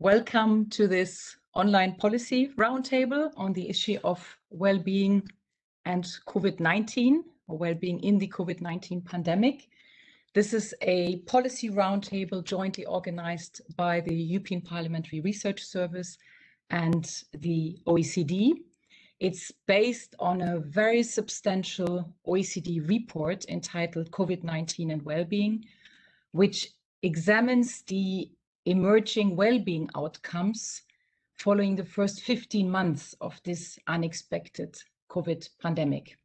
Welcome to this online policy roundtable on the issue of well-being and COVID-19, or well-being in the COVID-19 pandemic. This is a policy roundtable jointly organized by the European Parliamentary Research Service and the OECD. It's based on a very substantial OECD report entitled COVID-19 and Wellbeing, which examines the emerging well-being outcomes following the first 15 months of this unexpected COVID pandemic.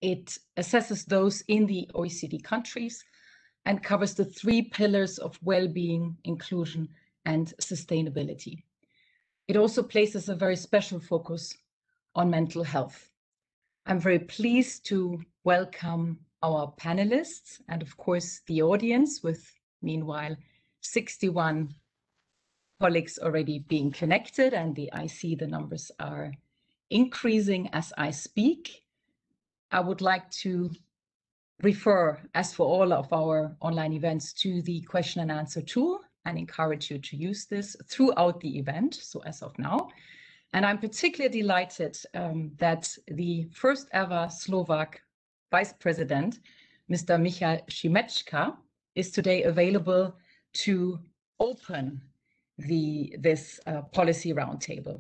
It assesses those in the OECD countries and covers the three pillars of well-being, inclusion, and sustainability. It also places a very special focus on mental health. I'm very pleased to welcome our panelists and, of course, the audience, with meanwhile 61 colleagues already being connected, and I see the numbers are increasing as I speak. I would like to refer, as for all of our online events, to the question and answer tool and encourage you to use this throughout the event, so as of now. And I'm particularly delighted that the first ever Slovak Vice President, Mr. Michal Šimečka, is today available to open this policy roundtable.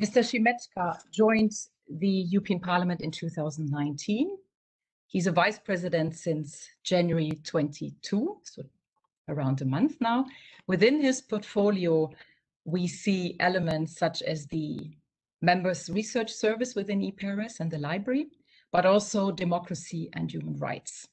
Mr. Šimečka joined the European Parliament in 2019. He's a vice president since January 22, so around a month now. Within his portfolio, we see elements such as the Members' Research Service within EPRS and the library, but also democracy and human rights.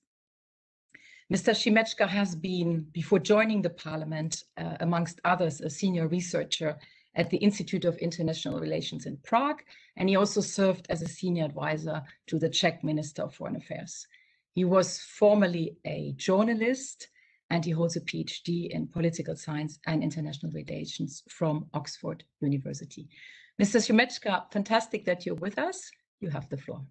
Mr. Šimečka has been, before joining the Parliament, amongst others, a senior researcher at the Institute of International Relations in Prague, and he also served as a senior advisor to the Czech Minister of Foreign Affairs. He was formerly a journalist, and he holds a PhD in political science and international relations from Oxford University. Mr. Šimečka, fantastic that you're with us. You have the floor.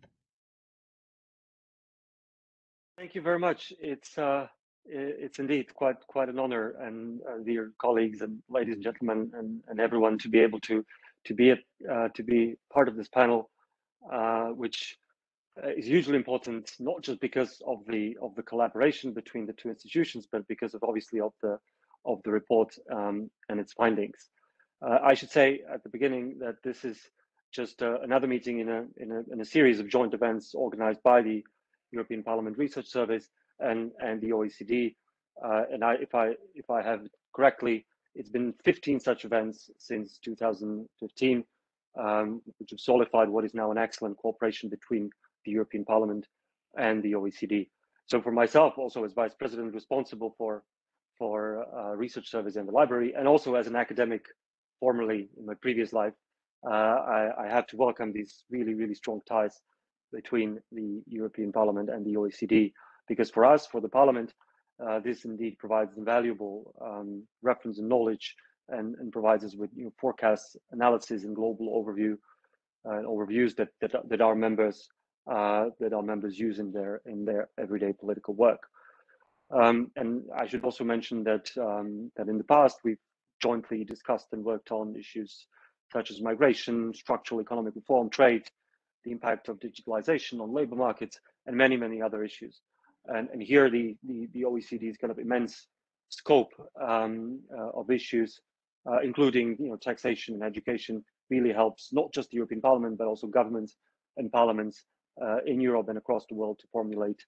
Thank you very much. It's indeed quite an honor, and dear colleagues and ladies and gentlemen and everyone, to be able to be part of this panel, which is hugely important, not just because of the collaboration between the two institutions, but because of obviously of the report and its findings. I should say at the beginning that this is just another meeting in a series of joint events organized by the European Parliament Research Service and the OECD. And if I have it correctly, it's been 15 such events since 2015, which have solidified what is now an excellent cooperation between the European Parliament and the OECD. So for myself, also as Vice President responsible for Research Service and the Library, and also as an academic formerly in my previous life, I have to welcome these really strong ties between the European Parliament and the OECD, because for us, for the Parliament, this indeed provides invaluable reference and knowledge, and provides us with forecasts, analysis, and global overviews that our members use in their everyday political work. And I should also mention that that in the past we've jointly discussed and worked on issues such as migration, structural economic reform, trade, the impact of digitalization on labor markets, and many other issues. And here the OECD's kind of immense scope of issues, including taxation and education, really helps not just the European Parliament, but also governments and parliaments in Europe and across the world to formulate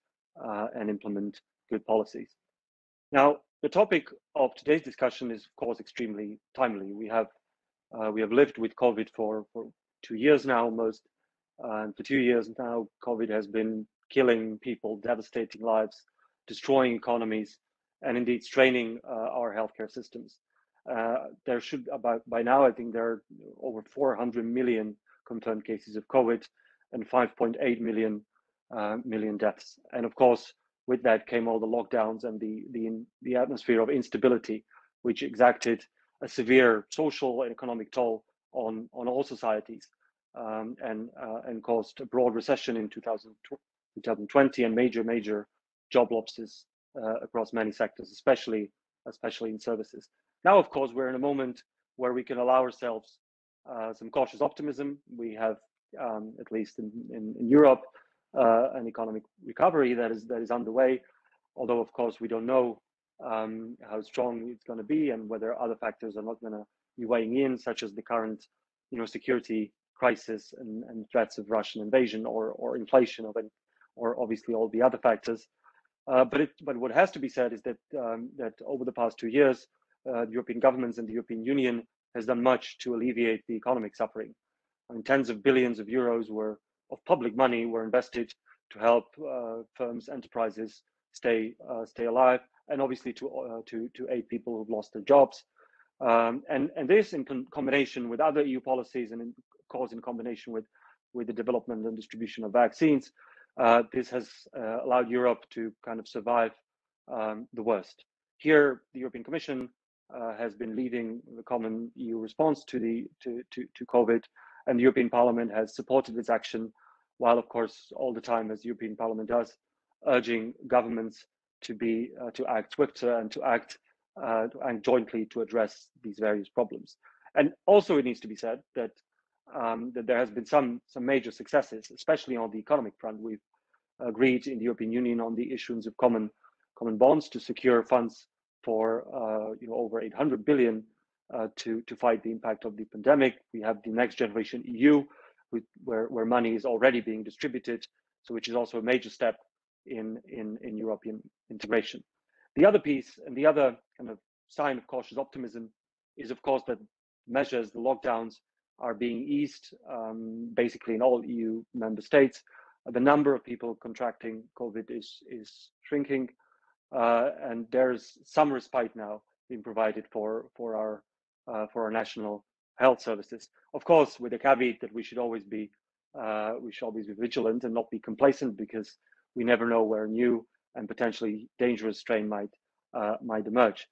and implement good policies. Now, the topic of today's discussion is, of course, extremely timely. We have lived with COVID for 2 years now almost. And for 2 years now, COVID has been killing people, devastating lives, destroying economies, and indeed straining our healthcare systems. There should, by now, I think there are over 400 million confirmed cases of COVID and 5.8 million deaths. And of course, with that came all the lockdowns and the atmosphere of instability, which exacted a severe social and economic toll on all societies. And caused a broad recession in 2020 and major job losses across many sectors, especially in services. Now, of course, we're in a moment where we can allow ourselves some cautious optimism. We have, at least in Europe, an economic recovery that is underway, although of course we don't know how strong it's going to be and whether other factors are not going to be weighing in, such as the current security crisis and threats of Russian invasion or inflation or obviously all the other factors. But what has to be said is that that over the past 2 years, the European governments and the European Union has done much to alleviate the economic suffering. I mean, tens of billions of euros of public money were invested to help firms, enterprises stay alive, and obviously to aid people who've lost their jobs. And this, in combination with other EU policies, and of course in combination with the development and distribution of vaccines, this has allowed Europe to kind of survive the worst. Here, the European Commission has been leading the common EU response to COVID, and the European Parliament has supported its action, while of course all the time, as the European Parliament does, urging governments to act swifter and to act jointly to address these various problems. And also, it needs to be said that that there has been some major successes, especially on the economic front. We've agreed in the European Union on the issuance of common bonds to secure funds for over 800 billion to fight the impact of the pandemic. We have the Next Generation EU, where money is already being distributed, so which is also a major step in European integration. The other piece and the other kind of sign of cautious optimism is, of course, that measures, the lockdowns, are being eased basically in all EU member states. The number of people contracting COVID is shrinking, and there's some respite now being provided for our national health services. Of course, with the caveat that we should always be vigilant and not be complacent, because we never know where a new and potentially dangerous strain might emerge.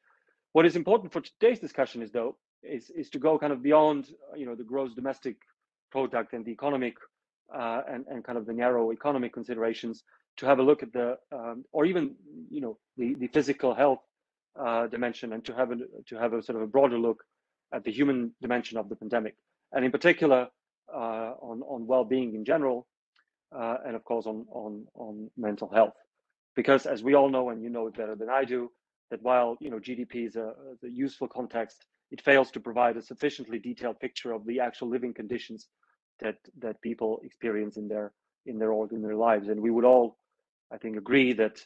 What is important for today's discussion is to go kind of beyond the gross domestic product and the economic and kind of the narrow economic considerations, to have a look at the or even the physical health dimension, and to have a sort of a broader look at the human dimension of the pandemic, and in particular on well-being in general, and of course on mental health. Because as we all know, and you know it better than I do, that while GDP is a useful context, it fails to provide a sufficiently detailed picture of the actual living conditions that people experience in their ordinary lives. And we would all, I think, agree that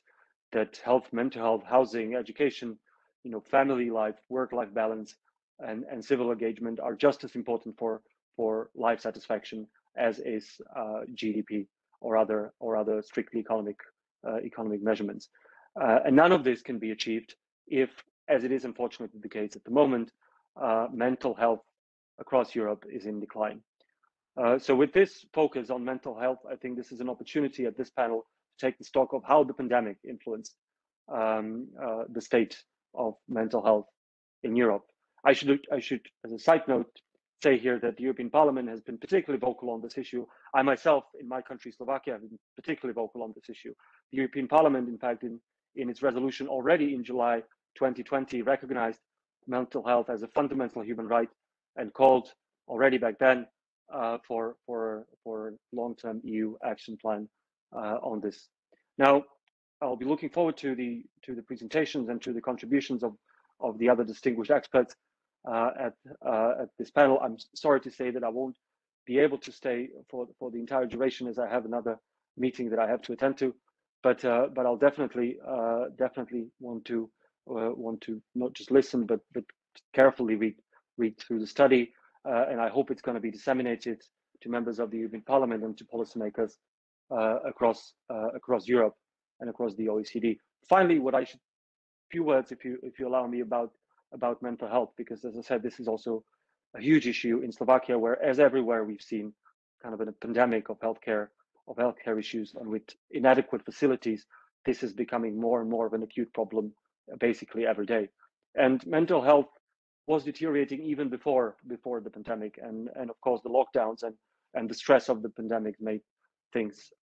health, mental health, housing, education, family life, work-life balance, and civil engagement are just as important for life satisfaction as is GDP or other strictly economic measurements. And none of this can be achieved if, as it is unfortunately the case at the moment, mental health across Europe is in decline. So with this focus on mental health, I think this is an opportunity at this panel to take the stock of how the pandemic influenced the state of mental health in Europe. I should, as a side note, say here that the European Parliament has been particularly vocal on this issue. I myself, in my country, Slovakia, have been particularly vocal on this issue. The European Parliament, in fact, in its resolution already in July 2020, recognized mental health as a fundamental human right and called already back then for long-term EU action plan on this. Now, I'll be looking forward to the presentations and to the contributions of the other distinguished experts at this panel. I'm sorry to say that I won't be able to stay for the entire duration, as I have another meeting that I have to attend to. But I'll definitely want to not just listen, but carefully read through the study, and I hope it's going to be disseminated to members of the European Parliament and to policymakers across Europe and across the OECD. Finally, few words, if you allow me, about mental health, because as I said, this is also a huge issue in Slovakia, where, as everywhere, we've seen kind of a pandemic of healthcare issues, and with inadequate facilities, this is becoming more and more of an acute problem basically every day. And mental health was deteriorating even before the pandemic, and of course the lockdowns and the stress of the pandemic made things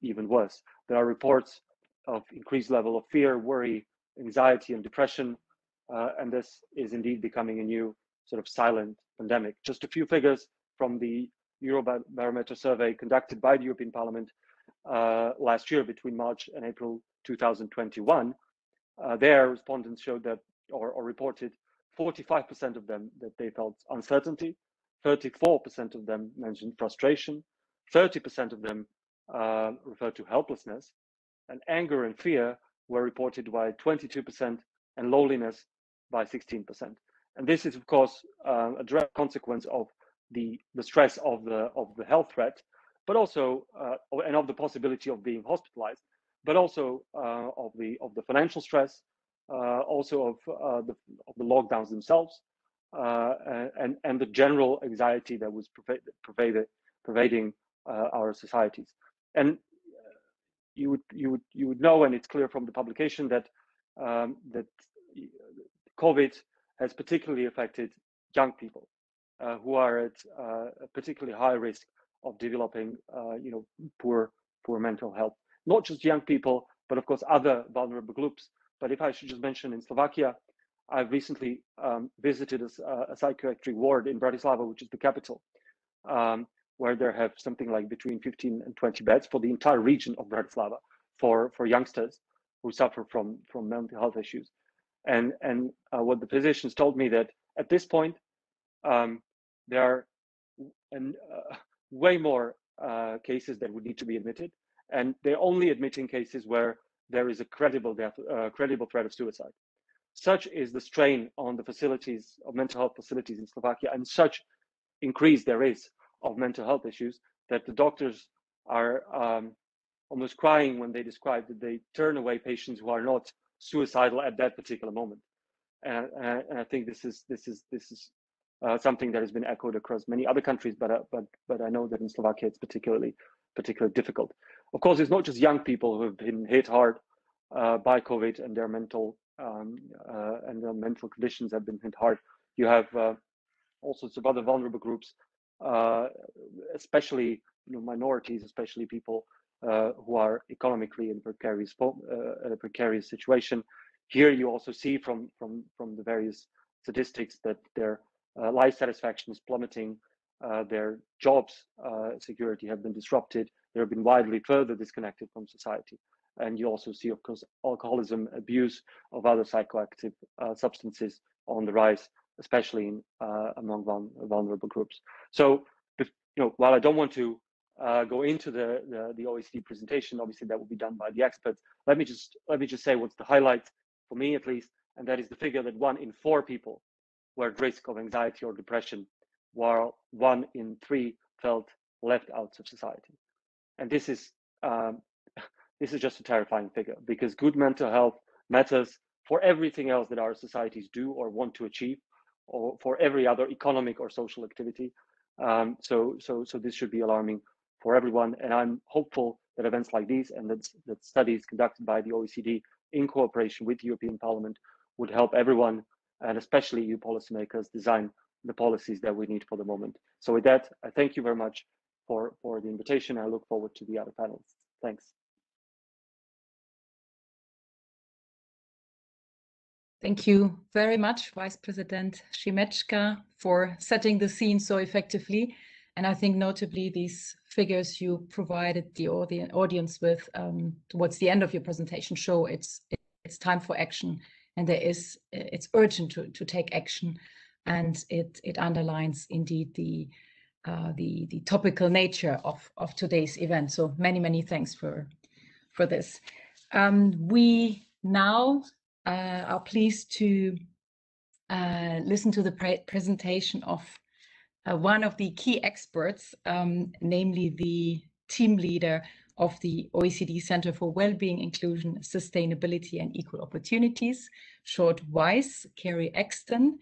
even worse. There are reports of increased level of fear, worry, anxiety, and depression, and this is indeed becoming a new sort of silent pandemic. Just a few figures from the Eurobarometer survey conducted by the European Parliament last year between March and April 2021. Their respondents showed that, or reported, 45% of them that they felt uncertainty, 34% of them mentioned frustration, 30% of them referred to helplessness, and anger and fear were reported by 22% and loneliness by 16%. And this is, of course, a direct consequence of the stress of the health threat, but also and of the possibility of being hospitalized, but also of the financial stress, also of the lockdowns themselves, and the general anxiety that was pervading our societies. And you would know, and it's clear from the publication, that that COVID has particularly affected young people who are at a particularly high risk of developing poor mental health. Not just young people, but of course other vulnerable groups. But if I should just mention, in Slovakia, I've recently visited a psychiatric ward in Bratislava, which is the capital, where there have something like between 15 and 20 beds for the entire region of Bratislava for youngsters who suffer from mental health issues. And what the physicians told me, that at this point there are way more cases that would need to be admitted, and they're only admitting cases where there is a credible threat of suicide. Such is the strain on the facilities of mental health facilities in Slovakia, and such increase there is of mental health issues, that the doctors are almost crying when they describe that they turn away patients who are not suicidal at that particular moment. And I think this is something that has been echoed across many other countries, but I know that in Slovakia it's particularly difficult. Of course, it's not just young people who have been hit hard by COVID, and their mental conditions have been hit hard. You have all sorts of other vulnerable groups, especially minorities, especially people who are economically in a precarious situation. Here you also see from the various statistics that their life satisfaction is plummeting, their jobs security have been disrupted, they have been widely further disconnected from society. And you also see, of course, alcoholism, abuse of other psychoactive substances on the rise, especially among vulnerable groups. So, while I don't want to go into the OECD presentation, obviously that will be done by the experts. Let me just say what's the highlight for me, at least, and that is the figure that 1 in 4 people were at risk of anxiety or depression, while 1 in 3 felt left out of society. And this is just a terrifying figure, because good mental health matters for everything else that our societies do or want to achieve, or for every other economic or social activity. So this should be alarming for everyone. And I'm hopeful that events like these, and that studies conducted by the OECD in cooperation with the European Parliament, would help everyone, and especially EU policymakers, design the policies that we need for the moment. So with that, I thank you very much for the invitation. I look forward to the other panelists. Thanks. Thank you very much, Vice President Šimečka, for setting the scene so effectively. And I think notably these figures you provided the audience with towards the end of your presentation show it's time for action, and it's urgent to take action, and it underlines indeed the topical nature of today's event. So many thanks for this. We now are pleased to listen to the presentation of one of the key experts, namely the team leader of the OECD Center for Wellbeing, Inclusion, Sustainability and Equal Opportunities, short WISE, Carrie Exton.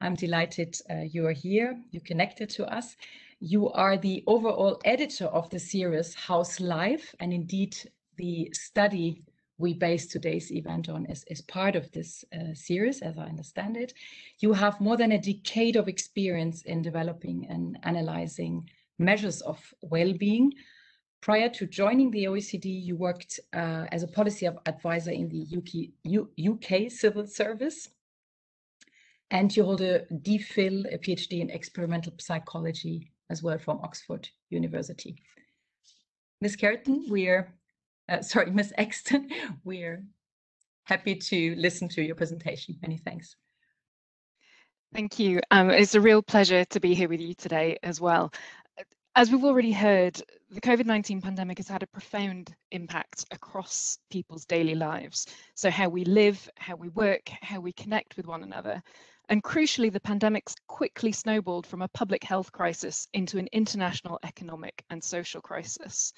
I'm delighted you are here, you connected to us. You are the overall editor of the series How's Life, and indeed the study we base today's event on is part of this series, as I understand it. You have more than a decade of experience in developing and analyzing measures of well-being. Prior to joining the OECD, you worked as a policy advisor in the UK Civil Service. And you hold a DPhil, a PhD in experimental psychology as well from Oxford University. Ms. Carrington, Ms. Exton, we're happy to listen to your presentation. Many thanks. Thank you. It's a real pleasure to be here with you today as well. As we've already heard, the COVID-19 pandemic has had a profound impact across people's daily lives. So how we live, how we work, how we connect with one another. And crucially, the pandemic's quickly snowballed from a public health crisis into an international economic and social crisis.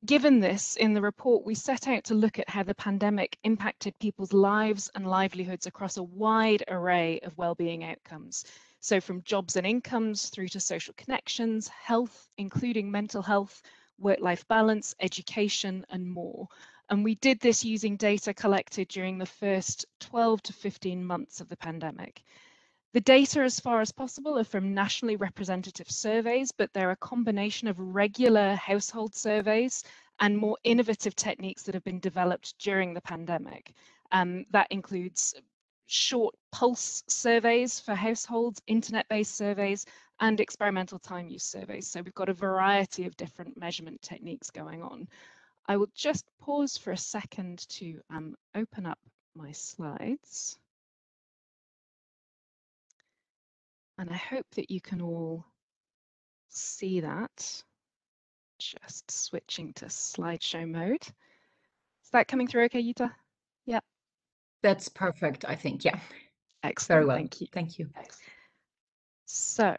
Given this, in the report, we set out to look at how the pandemic impacted people's lives and livelihoods across a wide array of well-being outcomes. So from jobs and incomes through to social connections, health, including mental health, work-life balance, education, and more. And we did this using data collected during the first 12 to 15 months of the pandemic. The data, as far as possible, are from nationally representative surveys, but they're a combination of regular household surveys and more innovative techniques that have been developed during the pandemic. That includes short pulse surveys for households, internet-based surveys, and experimental time use surveys. So we've got a variety of different measurement techniques going on. I will just pause for a second to open up my slides. And I hope that you can all see that. Just switching to slideshow mode. Is that coming through okay, Jutta? Yeah. That's perfect, I think. Yeah. Excellent. Very well. Thank you. Thank you. So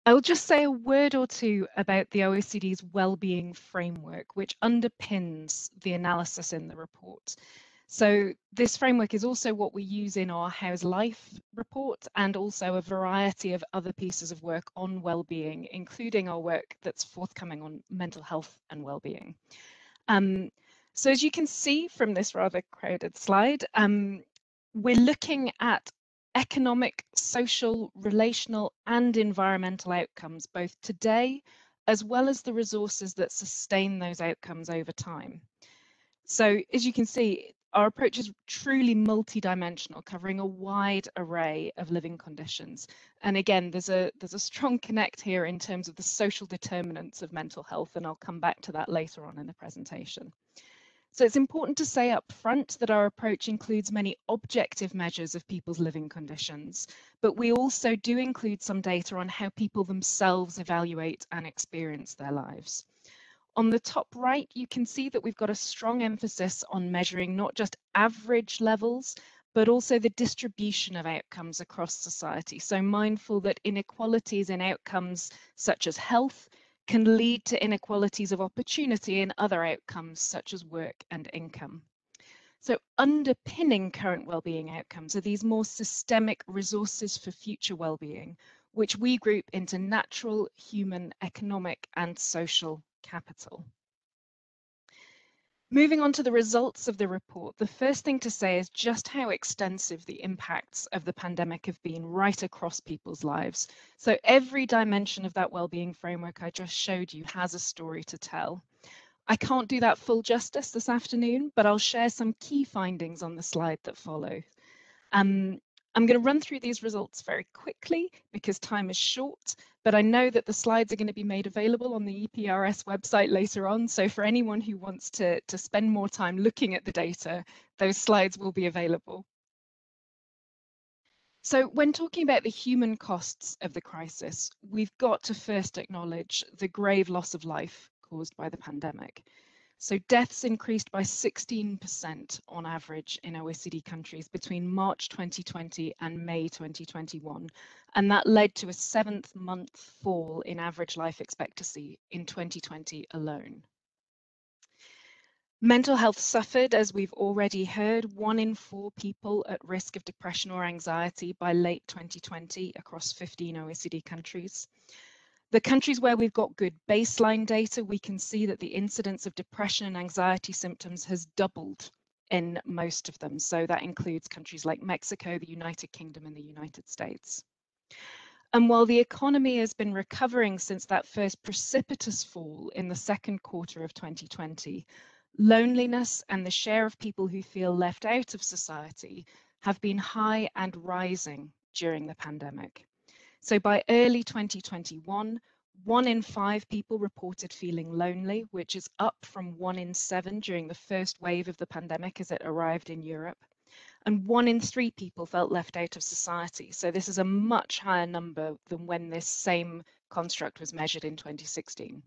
I'll just say a word or two about the OECD's well-being framework, which underpins the analysis in the report. So this framework is also what we use in our How's Life report and also a variety of other pieces of work on well-being, including our work that's forthcoming on mental health and well-being. So as you can see from this rather crowded slide, we're looking at economic, social, relational, and environmental outcomes, both today, as well as the resources that sustain those outcomes over time. So as you can see, our approach is truly multidimensional, covering a wide array of living conditions. And again, there's a strong connect here in terms of the social determinants of mental health, and I'll come back to that later on in the presentation. So it's important to say up front that our approach includes many objective measures of people's living conditions, but we also do include some data on how people themselves evaluate and experience their lives. On the top right, you can see that we've got a strong emphasis on measuring not just average levels, but also the distribution of outcomes across society. So mindful that inequalities in outcomes such as health can lead to inequalities of opportunity in other outcomes such as work and income. So underpinning current well-being outcomes are these more systemic resources for future well-being, which we group into natural, human, economic, and social capital. Moving on to the results of the report, the first thing to say is just how extensive the impacts of the pandemic have been right across people's lives. So every dimension of that well-being framework I just showed you has a story to tell. I can't do that full justice this afternoon, but I'll share some key findings on the slide that follow. I'm going to run through these results very quickly because time is short, but I know that the slides are going to be made available on the EPRS website later on. So for anyone who wants to spend more time looking at the data, those slides will be available. So when talking about the human costs of the crisis, we've got to first acknowledge the grave loss of life caused by the pandemic. So deaths increased by 16% on average in OECD countries between March 2020 and May 2021. And that led to a 7th-month fall in average life expectancy in 2020 alone. Mental health suffered, as we've already heard, 1 in 4 people at risk of depression or anxiety by late 2020 across 15 OECD countries. The countries where we've got good baseline data, we can see that the incidence of depression and anxiety symptoms has doubled in most of them. So that includes countries like Mexico, the United Kingdom, and the United States. And while the economy has been recovering since that first precipitous fall in the second quarter of 2020, loneliness and the share of people who feel left out of society have been high and rising during the pandemic. So by early 2021, 1 in 5 people reported feeling lonely, which is up from 1 in 7 during the first wave of the pandemic as it arrived in Europe. And 1 in 3 people felt left out of society. So this is a much higher number than when this same construct was measured in 2016.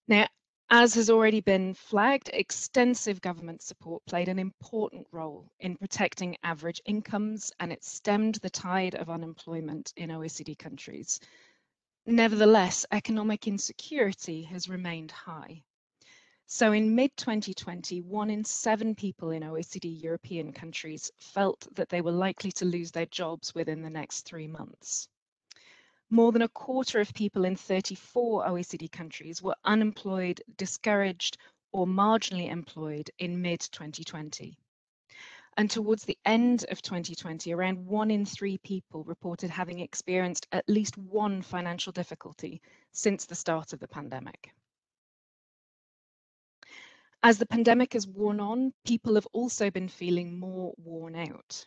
Now, as has already been flagged, extensive government support played an important role in protecting average incomes, and it stemmed the tide of unemployment in OECD countries. Nevertheless, economic insecurity has remained high. So in mid-2020, 1 in 7 people in OECD European countries felt that they were likely to lose their jobs within the next 3 months. More than a quarter of people in 34 OECD countries were unemployed, discouraged, or marginally employed in mid-2020. And towards the end of 2020, around 1 in 3 people reported having experienced at least one financial difficulty since the start of the pandemic. As the pandemic has worn on, people have also been feeling more worn out.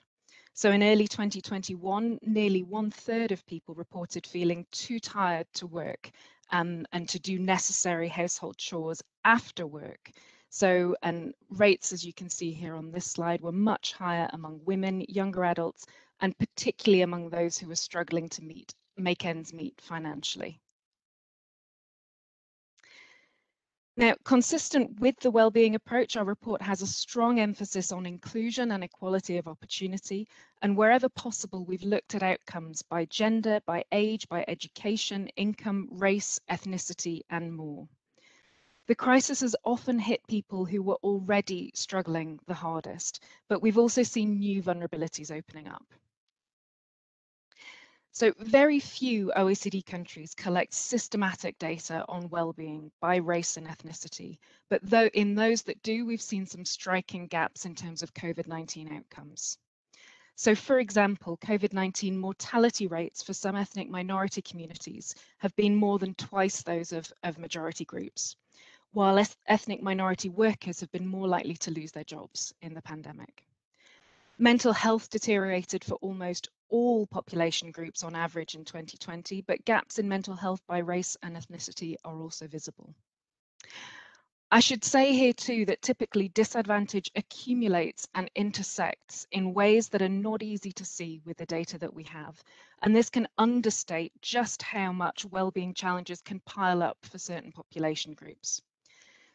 So in early 2021, nearly 1/3 of people reported feeling too tired to work and to do necessary household chores after work. So, and rates, as you can see here on this slide, were much higher among women, younger adults, and particularly among those who were struggling to make ends meet financially. Now, consistent with the wellbeing approach, our report has a strong emphasis on inclusion and equality of opportunity, and wherever possible, we've looked at outcomes by gender, by age, by education, income, race, ethnicity, and more. The crisis has often hit people who were already struggling the hardest, but we've also seen new vulnerabilities opening up. So very few OECD countries collect systematic data on well-being by race and ethnicity, but in those that do, we've seen some striking gaps in terms of COVID-19 outcomes. So for example, COVID-19 mortality rates for some ethnic minority communities have been more than twice those of majority groups, while ethnic minority workers have been more likely to lose their jobs in the pandemic. Mental health deteriorated for almost all population groups on average in 2020, but gaps in mental health by race and ethnicity are also visible. I should say here too that typically disadvantage accumulates and intersects in ways that are not easy to see with the data that we have. And this can understate just how much well-being challenges can pile up for certain population groups.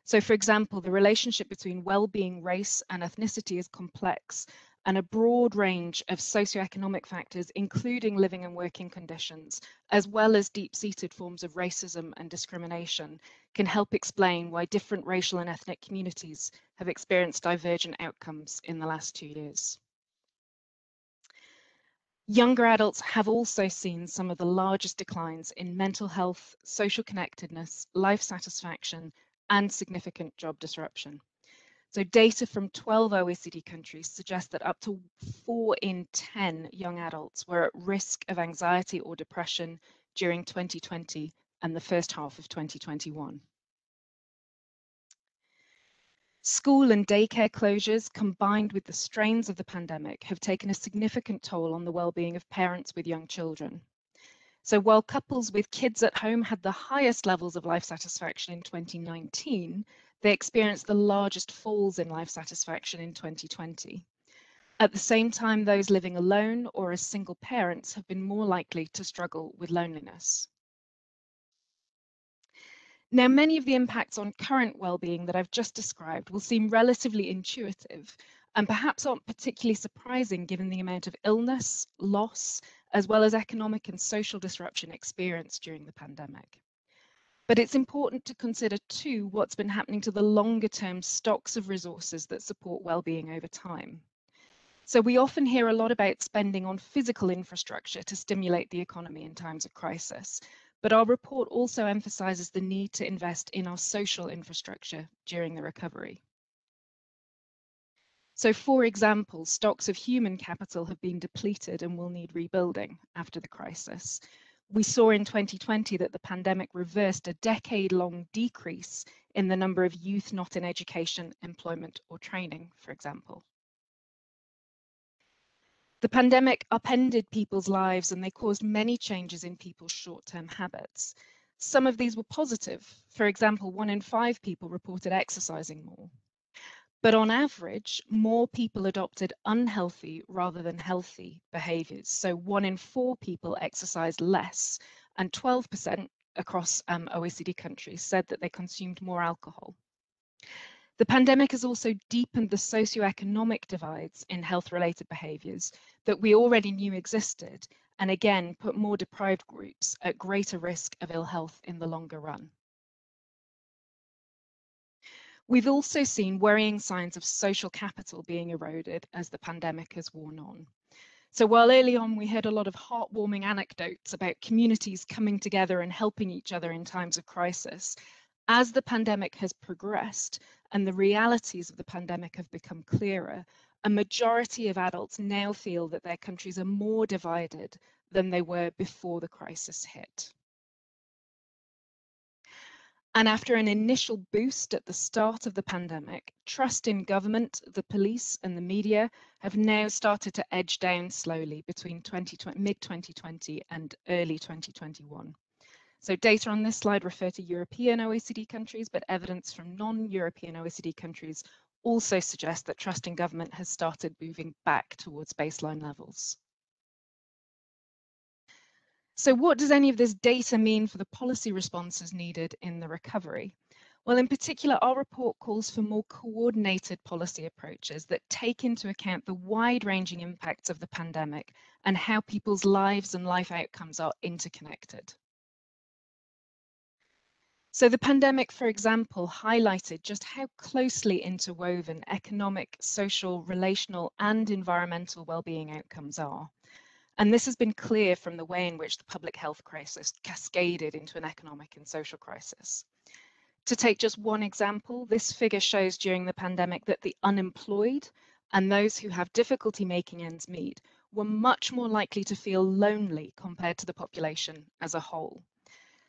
So for example, the relationship between well-being, race and ethnicity is complex, and a broad range of socioeconomic factors, including living and working conditions, as well as deep-seated forms of racism and discrimination, can help explain why different racial and ethnic communities have experienced divergent outcomes in the last 2 years. Younger adults have also seen some of the largest declines in mental health, social connectedness, life satisfaction, and significant job disruption. So data from 12 OECD countries suggest that up to 4 in 10 young adults were at risk of anxiety or depression during 2020 and the first half of 2021. School and daycare closures, combined with the strains of the pandemic, have taken a significant toll on the well-being of parents with young children. So while couples with kids at home had the highest levels of life satisfaction in 2019, they experienced the largest falls in life satisfaction in 2020. At the same time, those living alone or as single parents have been more likely to struggle with loneliness. Now, many of the impacts on current well-being that I've just described will seem relatively intuitive and perhaps aren't particularly surprising given the amount of illness, loss, as well as economic and social disruption experienced during the pandemic. But it's important to consider too what's been happening to the longer term stocks of resources that support well-being over time. So we often hear a lot about spending on physical infrastructure to stimulate the economy in times of crisis, but our report also emphasises the need to invest in our social infrastructure during the recovery. So for example, stocks of human capital have been depleted and will need rebuilding after the crisis. We saw in 2020 that the pandemic reversed a decade-long decrease in the number of youth not in education, employment or training, for example. The pandemic upended people's lives and they caused many changes in people's short-term habits. Some of these were positive. For example, 1 in 5 people reported exercising more. But on average, more people adopted unhealthy rather than healthy behaviours. So 1 in 4 people exercised less, and 12% across OECD countries said that they consumed more alcohol. The pandemic has also deepened the socioeconomic divides in health-related behaviours that we already knew existed, and again put more deprived groups at greater risk of ill health in the longer run. We've also seen worrying signs of social capital being eroded as the pandemic has worn on. So while early on we heard a lot of heartwarming anecdotes about communities coming together and helping each other in times of crisis, as the pandemic has progressed and the realities of the pandemic have become clearer, a majority of adults now feel that their countries are more divided than they were before the crisis hit. And after an initial boost at the start of the pandemic, trust in government, the police and the media have now started to edge down slowly between mid-2020 and early 2021. So data on this slide refer to European OECD countries, but evidence from non-European OECD countries also suggests that trust in government has started moving back towards baseline levels. So what does any of this data mean for the policy responses needed in the recovery? Well, in particular, our report calls for more coordinated policy approaches that take into account the wide-ranging impacts of the pandemic and how people's lives and life outcomes are interconnected. So the pandemic, for example, highlighted just how closely interwoven economic, social, relational, and environmental well-being outcomes are. And this has been clear from the way in which the public health crisis cascaded into an economic and social crisis. To take just one example, this figure shows during the pandemic that the unemployed and those who have difficulty making ends meet were much more likely to feel lonely compared to the population as a whole.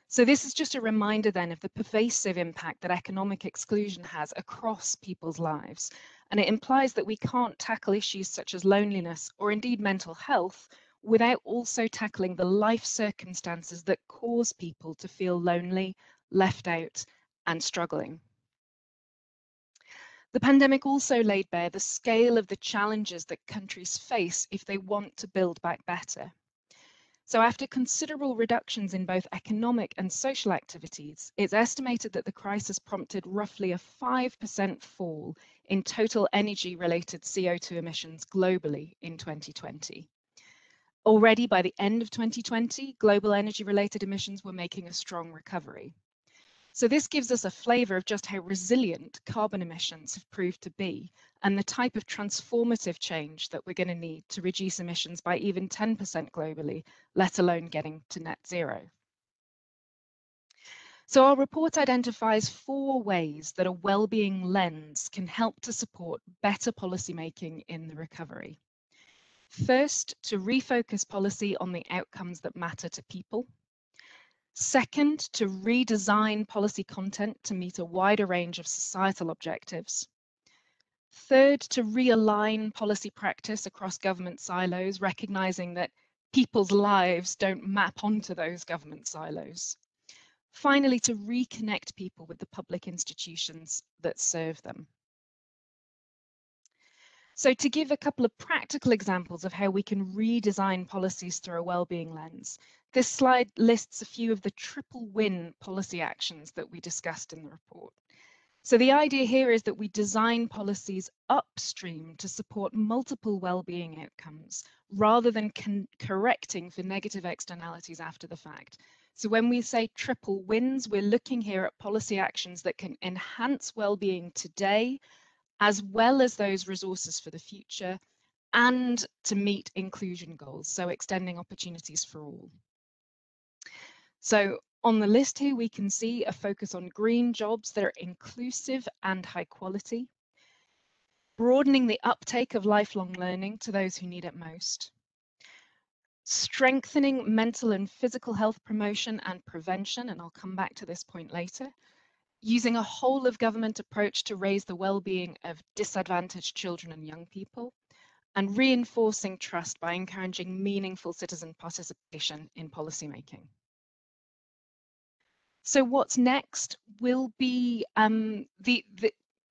So this is just a reminder then of the pervasive impact that economic exclusion has across people's lives. And it implies that we can't tackle issues such as loneliness or indeed mental health without also tackling the life circumstances that cause people to feel lonely, left out, and struggling. The pandemic also laid bare the scale of the challenges that countries face if they want to build back better. So after considerable reductions in both economic and social activities, it's estimated that the crisis prompted roughly a 5% fall in total energy-related CO2 emissions globally in 2020. Already by the end of 2020, global energy-related emissions were making a strong recovery. So this gives us a flavour of just how resilient carbon emissions have proved to be and the type of transformative change that we're going to need to reduce emissions by even 10% globally, let alone getting to net zero. So our report identifies 4 ways that a well-being lens can help to support better policymaking in the recovery. First, to refocus policy on the outcomes that matter to people. Second, to redesign policy content to meet a wider range of societal objectives. Third, to realign policy practice across government silos, recognizing that people's lives don't map onto those government silos. Finally, to reconnect people with the public institutions that serve them. So to give a couple of practical examples of how we can redesign policies through a well-being lens, this slide lists a few of the triple win policy actions that we discussed in the report. So the idea here is that we design policies upstream to support multiple well-being outcomes rather than correcting for negative externalities after the fact. So when we say triple wins, we're looking here at policy actions that can enhance well-being today, as well as those resources for the future, and to meet inclusion goals, so extending opportunities for all. So on the list here, we can see a focus on green jobs that are inclusive and high quality, broadening the uptake of lifelong learning to those who need it most, strengthening mental and physical health promotion and prevention, and I'll come back to this point later, using a whole of government approach to raise the well-being of disadvantaged children and young people, and reinforcing trust by encouraging meaningful citizen participation in policymaking. So what's next will be the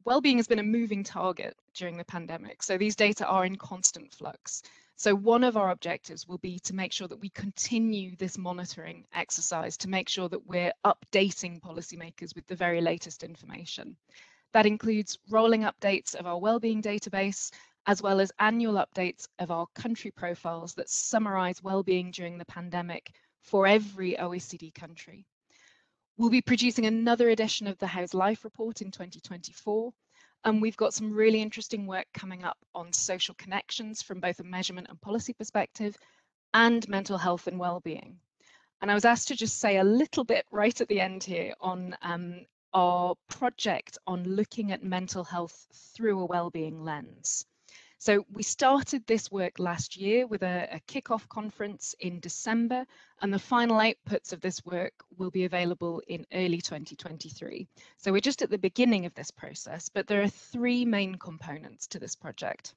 well-being has been a moving target during the pandemic. So these data are in constant flux. So one of our objectives will be to make sure that we continue this monitoring exercise to make sure that we're updating policymakers with the very latest information. That includes rolling updates of our well-being database, as well as annual updates of our country profiles that summarize well-being during the pandemic for every OECD country. We'll be producing another edition of the How's Life report in 2024, and we've got some really interesting work coming up on social connections from both a measurement and policy perspective, and mental health and well-being. And I was asked to just say a little bit right at the end here on our project on looking at mental health through a well-being lens. So we started this work last year with a kick-off conference in December, and the final outputs of this work will be available in early 2023. So we're just at the beginning of this process, but there are three main components to this project.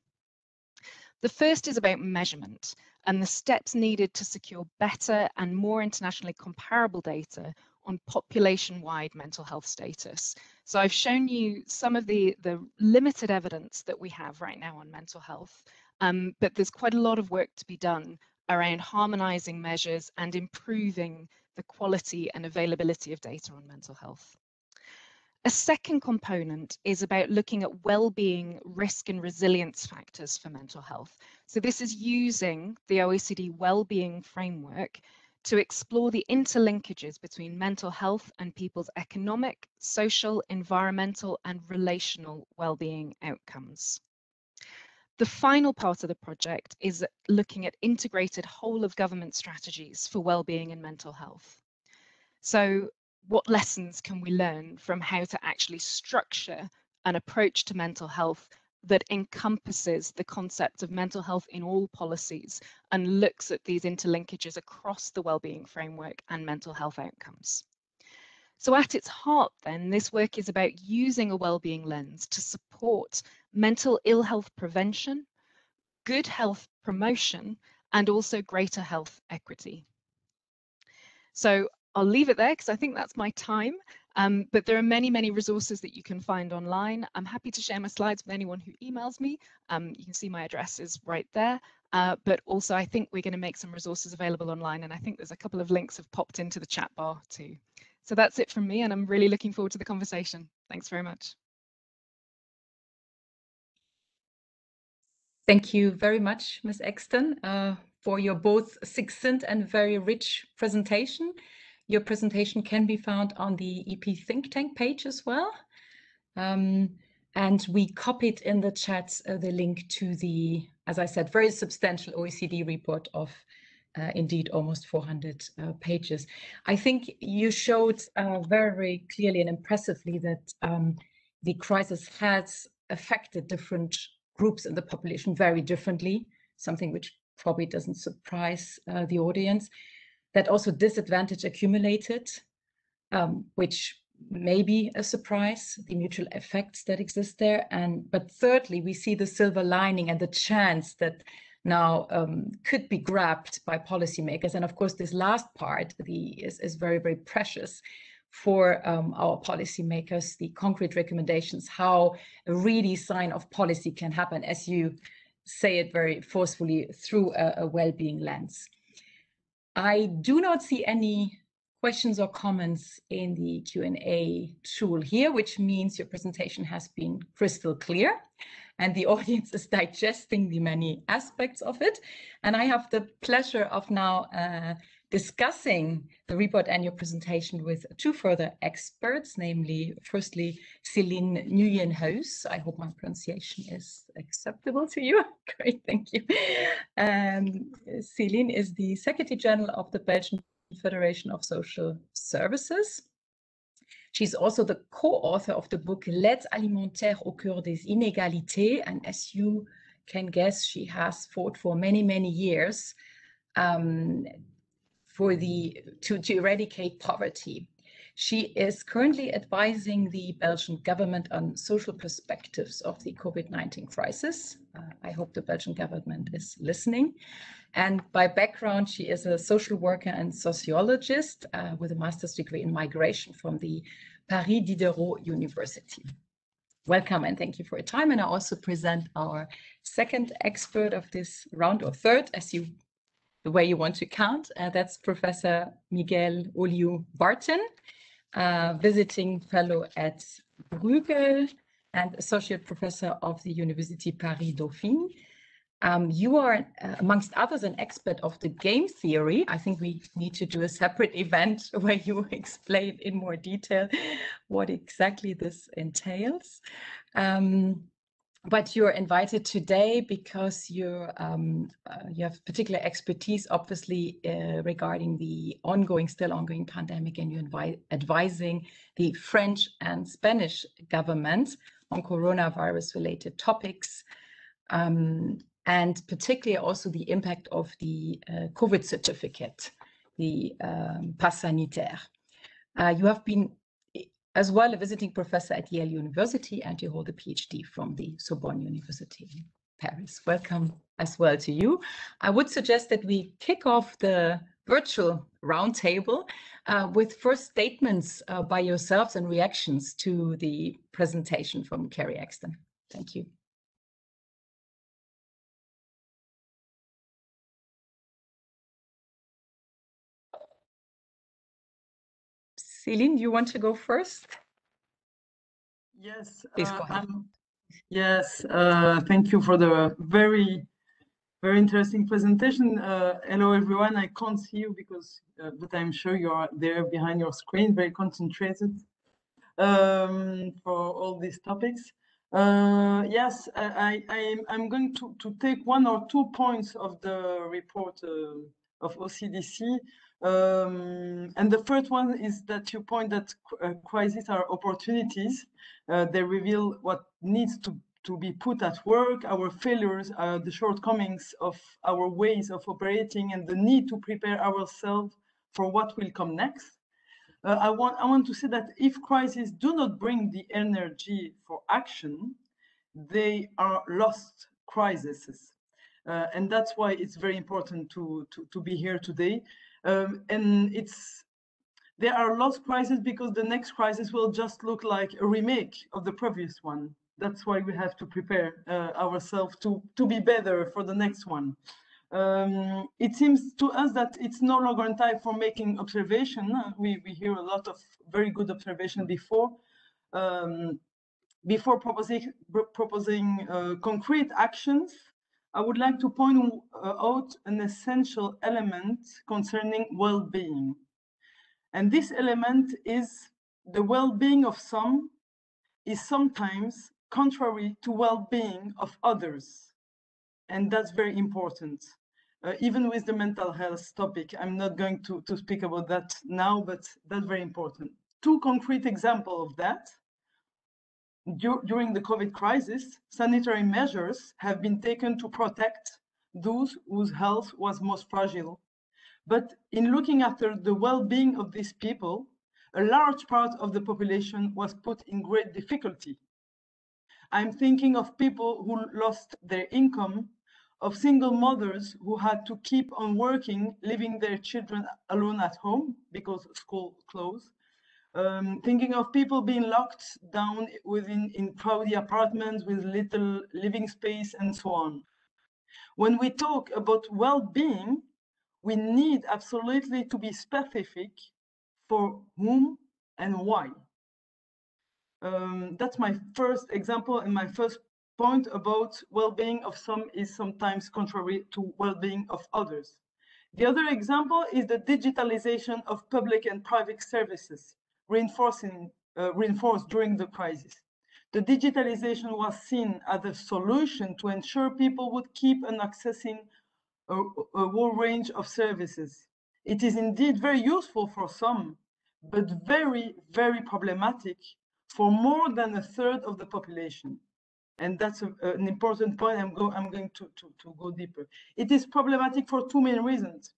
The first is about measurement and the steps needed to secure better and more internationally comparable data on population-wide mental health status. So I've shown you some of the limited evidence that we have right now on mental health, but there's quite a lot of work to be done around harmonizing measures and improving the quality and availability of data on mental health. A second component is about looking at well-being risk and resilience factors for mental health. So this is using the OECD well-being framework to explore the interlinkages between mental health and people's economic, social, environmental, and relational well-being outcomes. The final part of the project is looking at integrated whole of government strategies for well-being and mental health. So what lessons can we learn from how to actually structure an approach to mental health that encompasses the concept of mental health in all policies and looks at these interlinkages across the wellbeing framework and mental health outcomes? So at its heart then, this work is about using a wellbeing lens to support mental ill health prevention, good health promotion, and also greater health equity. So I'll leave it there because I think that's my time, but there are many, many resources that you can find online. I'm happy to share my slides with anyone who emails me. You can see my address is right there, but also I think we're going to make some resources available online, and I think there's a couple of links have popped into the chat bar too. So that's it from me, and I'm really looking forward to the conversation. Thanks very much. Thank you very much, Ms. Exton, for your both succinct and very rich presentation. Your presentation can be found on the EP Think Tank page as well. And we copied in the chat the link to the, as I said, very substantial OECD report of indeed almost 400 pages. I think you showed very clearly and impressively that the crisis has affected different groups in the population very differently, something which probably doesn't surprise the audience. That also disadvantage accumulated, which may be a surprise, the mutual effects that exist there. But thirdly, we see the silver lining and the chance that now could be grabbed by policymakers. And of course, this last part is very, very precious for our policymakers, the concrete recommendations, how a redesign of policy can happen, as you say it very forcefully, through a well-being lens. I do not see any questions or comments in the Q&A tool here, which means your presentation has been crystal clear and the audience is digesting the many aspects of it. And I have the pleasure of now discussing the report and your presentation with two further experts, namely, firstly, Céline Nguyen-Huys. I hope my pronunciation is acceptable to you. Great, thank you. Céline is the Secretary General of the Belgian Federation of Social Services. She's also the co-author of the book L'aide alimentaire au cœur des inégalités. And as you can guess, she has fought for many, many years to eradicate poverty. She is currently advising the Belgian government on social perspectives of the COVID-19 crisis. I hope the Belgian government is listening. And by background, she is a social worker and sociologist with a master's degree in migration from the Paris Diderot University. Welcome and thank you for your time. And I also present our second expert of this round, or third, the way you want to count. That's Professor Miguel Oliu Barton, visiting fellow at Bruegel and associate professor of the University Paris Dauphine. You are, amongst others, an expert of the game theory. I think we need to do a separate event where you explain in more detail what exactly this entails. But you're invited today because you have particular expertise, obviously, regarding the still ongoing pandemic, and you're advising the French and Spanish governments on coronavirus-related topics, and particularly also the impact of the COVID certificate, the pass sanitaire. You have been as well a visiting professor at Yale University, and you hold a PhD from the Sorbonne University in Paris. Welcome as well to you. I would suggest that we kick off the virtual roundtable with first statements by yourselves and reactions to the presentation from Carrie Exton. Thank you. Céline, do you want to go first? Yes. Please go ahead. Yes. Thank you for the very interesting presentation. Hello, everyone. I can't see you because, but I'm sure you are there behind your screen, very concentrated for all these topics. Yes, I'm going to take 1 or 2 points of the report of OCDC. And the first one is that you point that crises are opportunities. They reveal what needs to be put at work, our failures, the shortcomings of our ways of operating, and the need to prepare ourselves for what will come next. I want to say that if crises do not bring the energy for action, they are lost crises. And that's why it's very important to be here today. And there are lost crises because the next crisis will just look like a remake of the previous one. That's why we have to prepare ourselves to be better for the next one. It seems to us that it's no longer time for making observation. We hear a lot of very good observation before proposing concrete actions. I would like to point out an essential element concerning well-being. And this element is the well-being of some is sometimes contrary to well-being of others. And that's very important. Even with the mental health topic, I'm not going to speak about that now, but that's very important. 2 concrete examples of that. During the COVID crisis, sanitary measures have been taken to protect those whose health was most fragile. But in looking after the well-being of these people, a large part of the population was put in great difficulty. I'm thinking of people who lost their income, of single mothers who had to keep on working, leaving their children alone at home because school closed. Thinking of people being locked down in crowded apartments with little living space and so on. When we talk about well-being, we need absolutely to be specific for whom and why. That's my first example and my first point about well-being of some is sometimes contrary to well-being of others. The other example is the digitalization of public and private services, reinforced during the crisis. The digitalization was seen as a solution to ensure people would keep on accessing a whole range of services. It is indeed very useful for some, but very, very problematic for more than a third of the population. And that's an important point. I'm going to go deeper. It is problematic for 2 main reasons.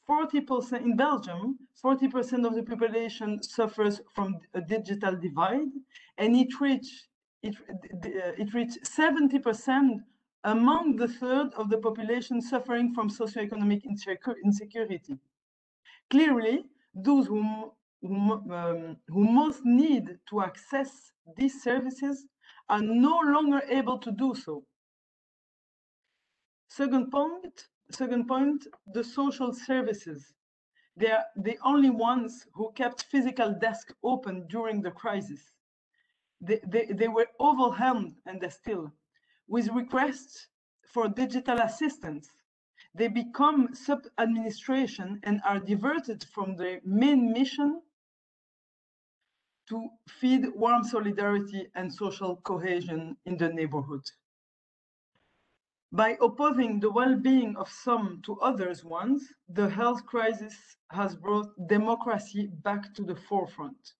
40% in Belgium, 40% of the population suffers from a digital divide, and it reached 70% among the third of the population suffering from socioeconomic insecurity. Clearly, those who most need to access these services are no longer able to do so. Second point, the social services. They are the only ones who kept physical desks open during the crisis. They were overwhelmed, and they're still, with requests for digital assistance. They become sub-administration and are diverted from their main mission to feed warm solidarity and social cohesion in the neighborhood. By opposing the well-being of some to others' ones, the health crisis has brought democracy back to the forefront.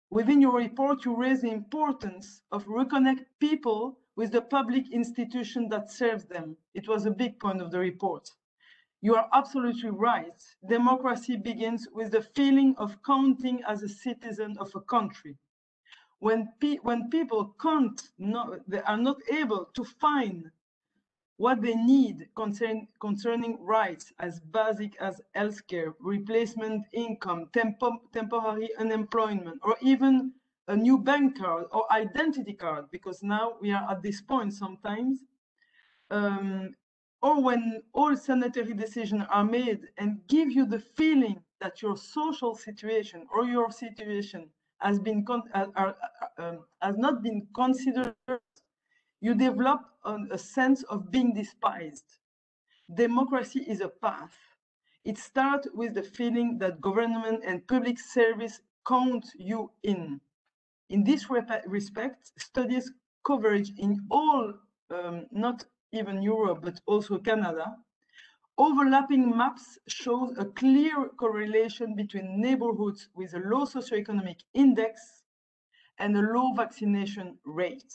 Within your report, you raise the importance of reconnect people with the public institution that serves them. It was a big point of the report. You are absolutely right. Democracy begins with the feeling of counting as a citizen of a country. When people they are not able to find what they need concerning rights as basic as healthcare, replacement income, temporary unemployment, or even a new bank card or identity card, because now we are at this point sometimes, or when all sanitary decisions are made and give you the feeling that your social situation or your situation has not been considered, you develop a sense of being despised. Democracy is a path. It starts with the feeling that government and public service count you in. In this respect, studies coverage in all, not even Europe, but also Canada, overlapping maps show a clear correlation between neighborhoods with a low socioeconomic index and a low vaccination rate.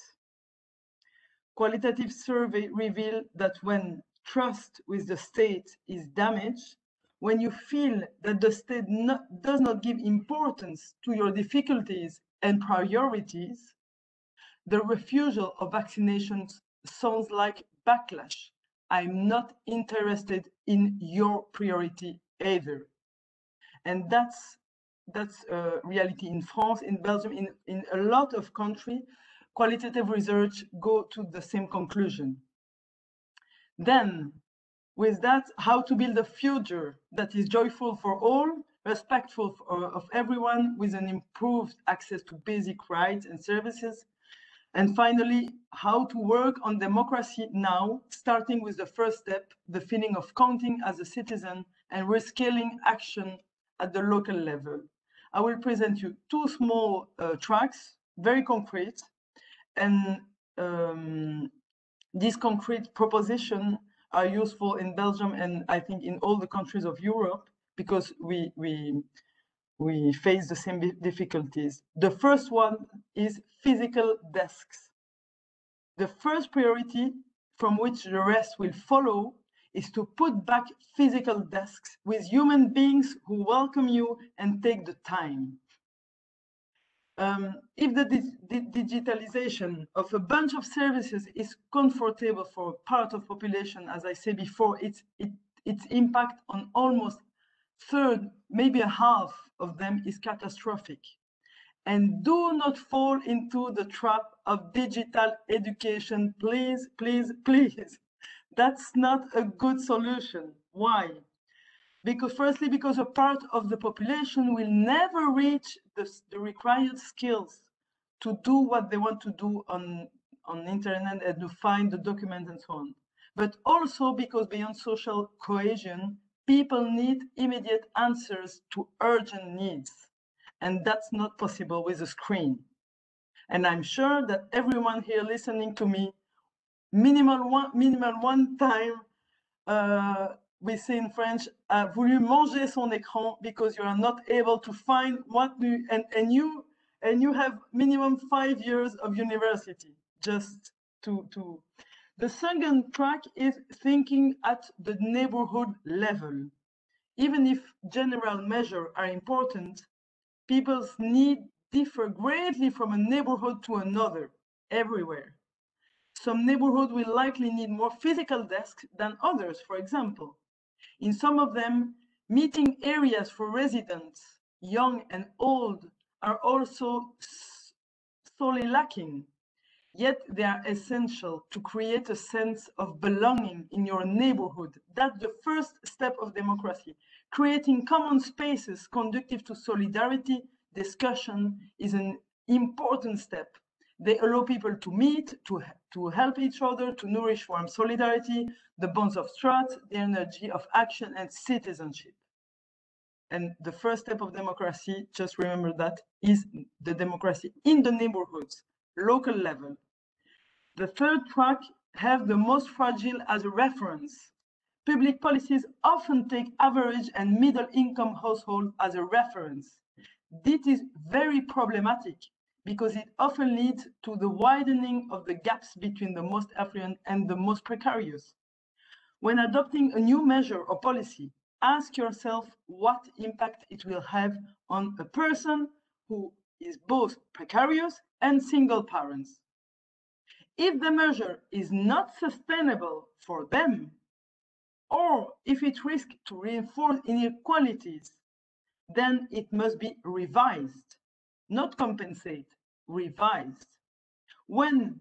Qualitative survey reveal that when trust with the state is damaged, when you feel that the state does not give importance to your difficulties and priorities, the refusal of vaccinations sounds like backlash. I'm not interested in your priority either. And that's reality in France, in Belgium, in a lot of countries. Qualitative research go to the same conclusion. Then, with that, how to build a future that is joyful for all, respectful of everyone, with an improved access to basic rights and services. And finally, how to work on democracy now, starting with the first step, the feeling of counting as a citizen and rescaling action at the local level. I will present you two small tracks, very concrete, and these concrete propositions are useful in Belgium and I think in all the countries of Europe, because we face the same difficulties. The first one is physical desks. The first priority from which the rest will follow is to put back physical desks with human beings who welcome you and take the time. If the digitalization of a bunch of services is comfortable for part of population, as I said before, its impact on almost third, maybe a half of them is catastrophic. And do not fall into the trap of digital education, please, please, please. That's not a good solution. Why? Because firstly, because a part of the population will never reach the required skills to do what they want to do on internet and to find the documents and so on. But also because beyond social cohesion, people need immediate answers to urgent needs. And that's not possible with a screen. And I'm sure that everyone here listening to me, minimal one time, we say in French, a voulu manger son écran because you are not able to find what you, and you have minimum 5 years of university just to. The second track is thinking at the neighborhood level. even if general measures are important, people's needs differ greatly from a neighborhood to another, everywhere. Some neighborhoods will likely need more physical desks than others, for example. In some of them, meeting areas for residents, young and old, are also sorely lacking. Yet they are essential to create a sense of belonging in your neighborhood. That's the first step of democracy. Creating common spaces conducive to solidarity, discussion is an important step. They allow people to meet, to help each other, to nourish warm solidarity, the bonds of trust, the energy of action and citizenship. And the first step of democracy, just remember that, is the democracy in the neighborhoods, local level. The third track, have the most fragile as a reference. Public policies often take average and middle income households as a reference. This is very problematic because it often leads to the widening of the gaps between the most affluent and the most precarious. When adopting a new measure or policy, ask yourself what impact it will have on a person who is both precarious and single parents. If the measure is not sustainable for them, or if it risks to reinforce inequalities, then it must be revised, not compensate, revised. When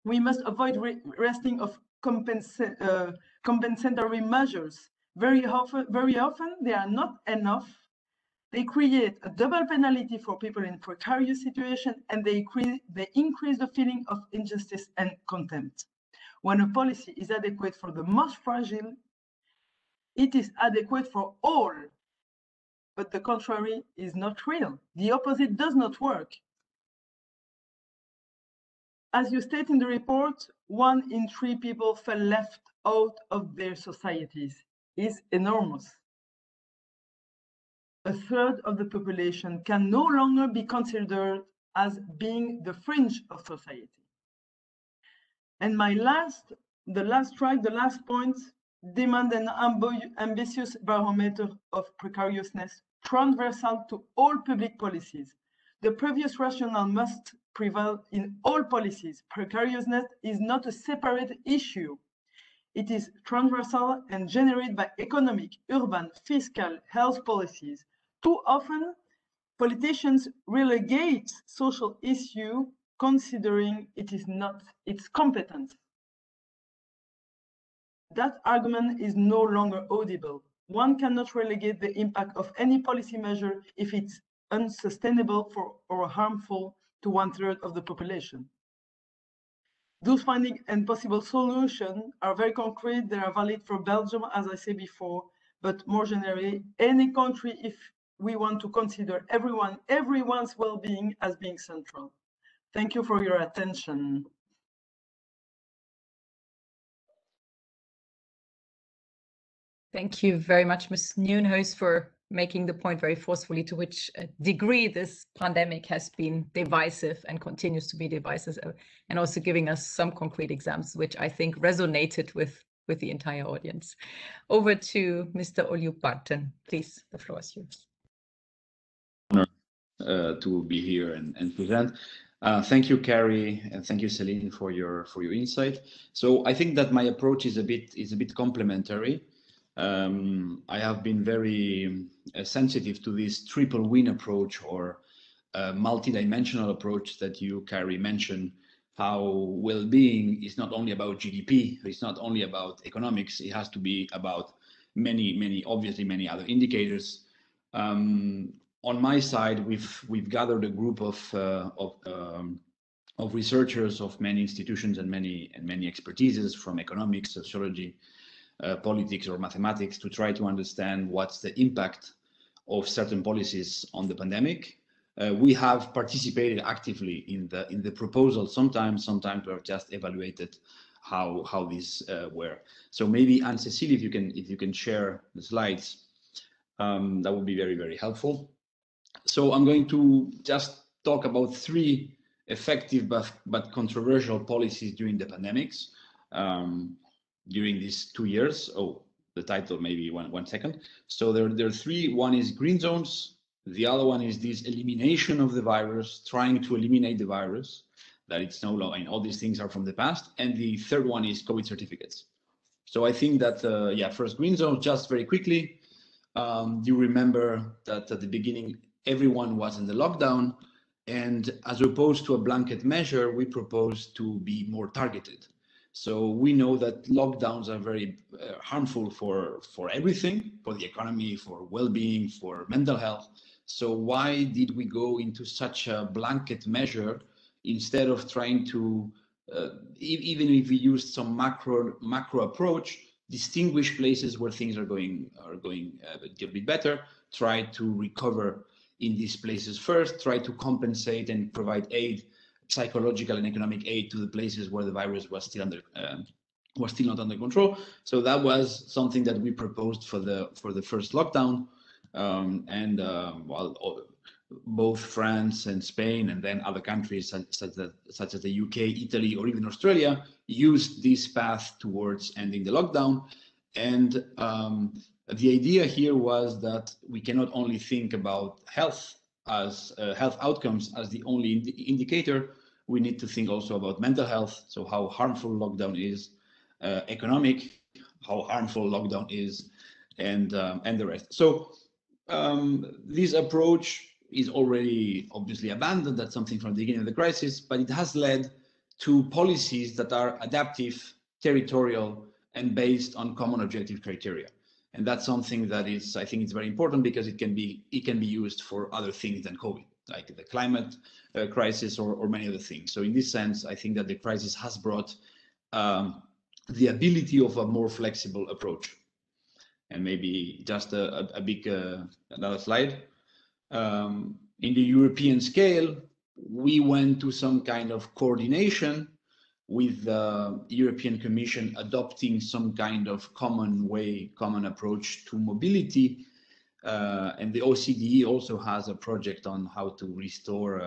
we must avoid resting of compensatory measures, very often they are not enough. They create a double penalty for people in precarious situations, and they increase the feeling of injustice and contempt. When a policy is adequate for the most fragile, it is adequate for all. But the contrary is not real. The opposite does not work. As you state in the report, 1 in 3 people felt left out of their societies. Is enormous. A third of the population can no longer be considered as being the fringe of society. And the last point, demand an ambitious barometer of precariousness transversal to all public policies. The previous rationale must prevail in all policies. Precariousness is not a separate issue. It is transversal and generated by economic, urban, fiscal, health policies. Too often, politicians relegate social issue considering it is not its competence. That argument is no longer audible. One cannot relegate the impact of any policy measure if it's unsustainable or harmful to 1/3 of the population. Those findings and possible solutions are very concrete. They are valid for Belgium, as I said before, but more generally, any country if we want to consider everyone's well-being as being central. Thank you for your attention. Thank you very much, Ms. Nieuwenhuis, for making the point very forcefully to which degree this pandemic has been divisive and continues to be divisive, and also giving us some concrete examples, which I think resonated with the entire audience. Over to Mr. Oljuparten. Please, the floor is yours. To be here and present. Thank you, Carrie, and thank you, Celine, for your insight. So I think that my approach is a bit complementary. I have been very sensitive to this triple win approach or multidimensional approach that you, Carrie, mentioned. How well-being is not only about GDP, it's not only about economics. It has to be about many other indicators. On my side, we've gathered a group of researchers of many institutions and many expertises from economics, sociology, politics, or mathematics to try to understand what's the impact of certain policies on the pandemic. We have participated actively in the proposal. Sometimes we have just evaluated how these were. So maybe Anne-Cécile, if you can share the slides, that would be very helpful. So I'm going to just talk about 3 effective but controversial policies during the pandemics, during these 2 years. Oh, the title maybe one second. So there are three. One is green zones. The other one is this elimination of the virus, trying to eliminate the virus, that it's no longer, and all these things are from the past. And the third one is COVID certificates. So I think that, yeah, first green zone, just very quickly. You remember that at the beginning, everyone was in the lockdown. And as opposed to a blanket measure, we proposed to be more targeted. So we know that lockdowns are very harmful for everything, for the economy, for well-being, for mental health. So why did we go into such a blanket measure instead of trying to, even if we used some macro approach, distinguish places where things are going a bit better, try to recover in these places first, try to compensate and provide aid, psychological and economic aid, to the places where the virus was still not under control. So that was something that we proposed for the first lockdown, while both France and Spain and then other countries such as the UK, Italy, or even Australia used this path towards ending the lockdown. And the idea here was that we cannot only think about health as health outcomes as the only indicator. We need to think also about mental health. So how harmful lockdown is, economic, how harmful lockdown is, and the rest. So this approach is already obviously abandoned. That's something from the beginning of the crisis, but it has led to policies that are adaptive, territorial, and based on common objective criteria. And that's something that is, I think it's very important, because it can be used for other things than COVID, like the climate crisis or many other things. So in this sense, I think that the crisis has brought the ability of a more flexible approach. And maybe just a big, another slide. In the European scale, we went to some kind of coordination with the European Commission adopting some kind of common approach to mobility. And the OECD also has a project on how to restore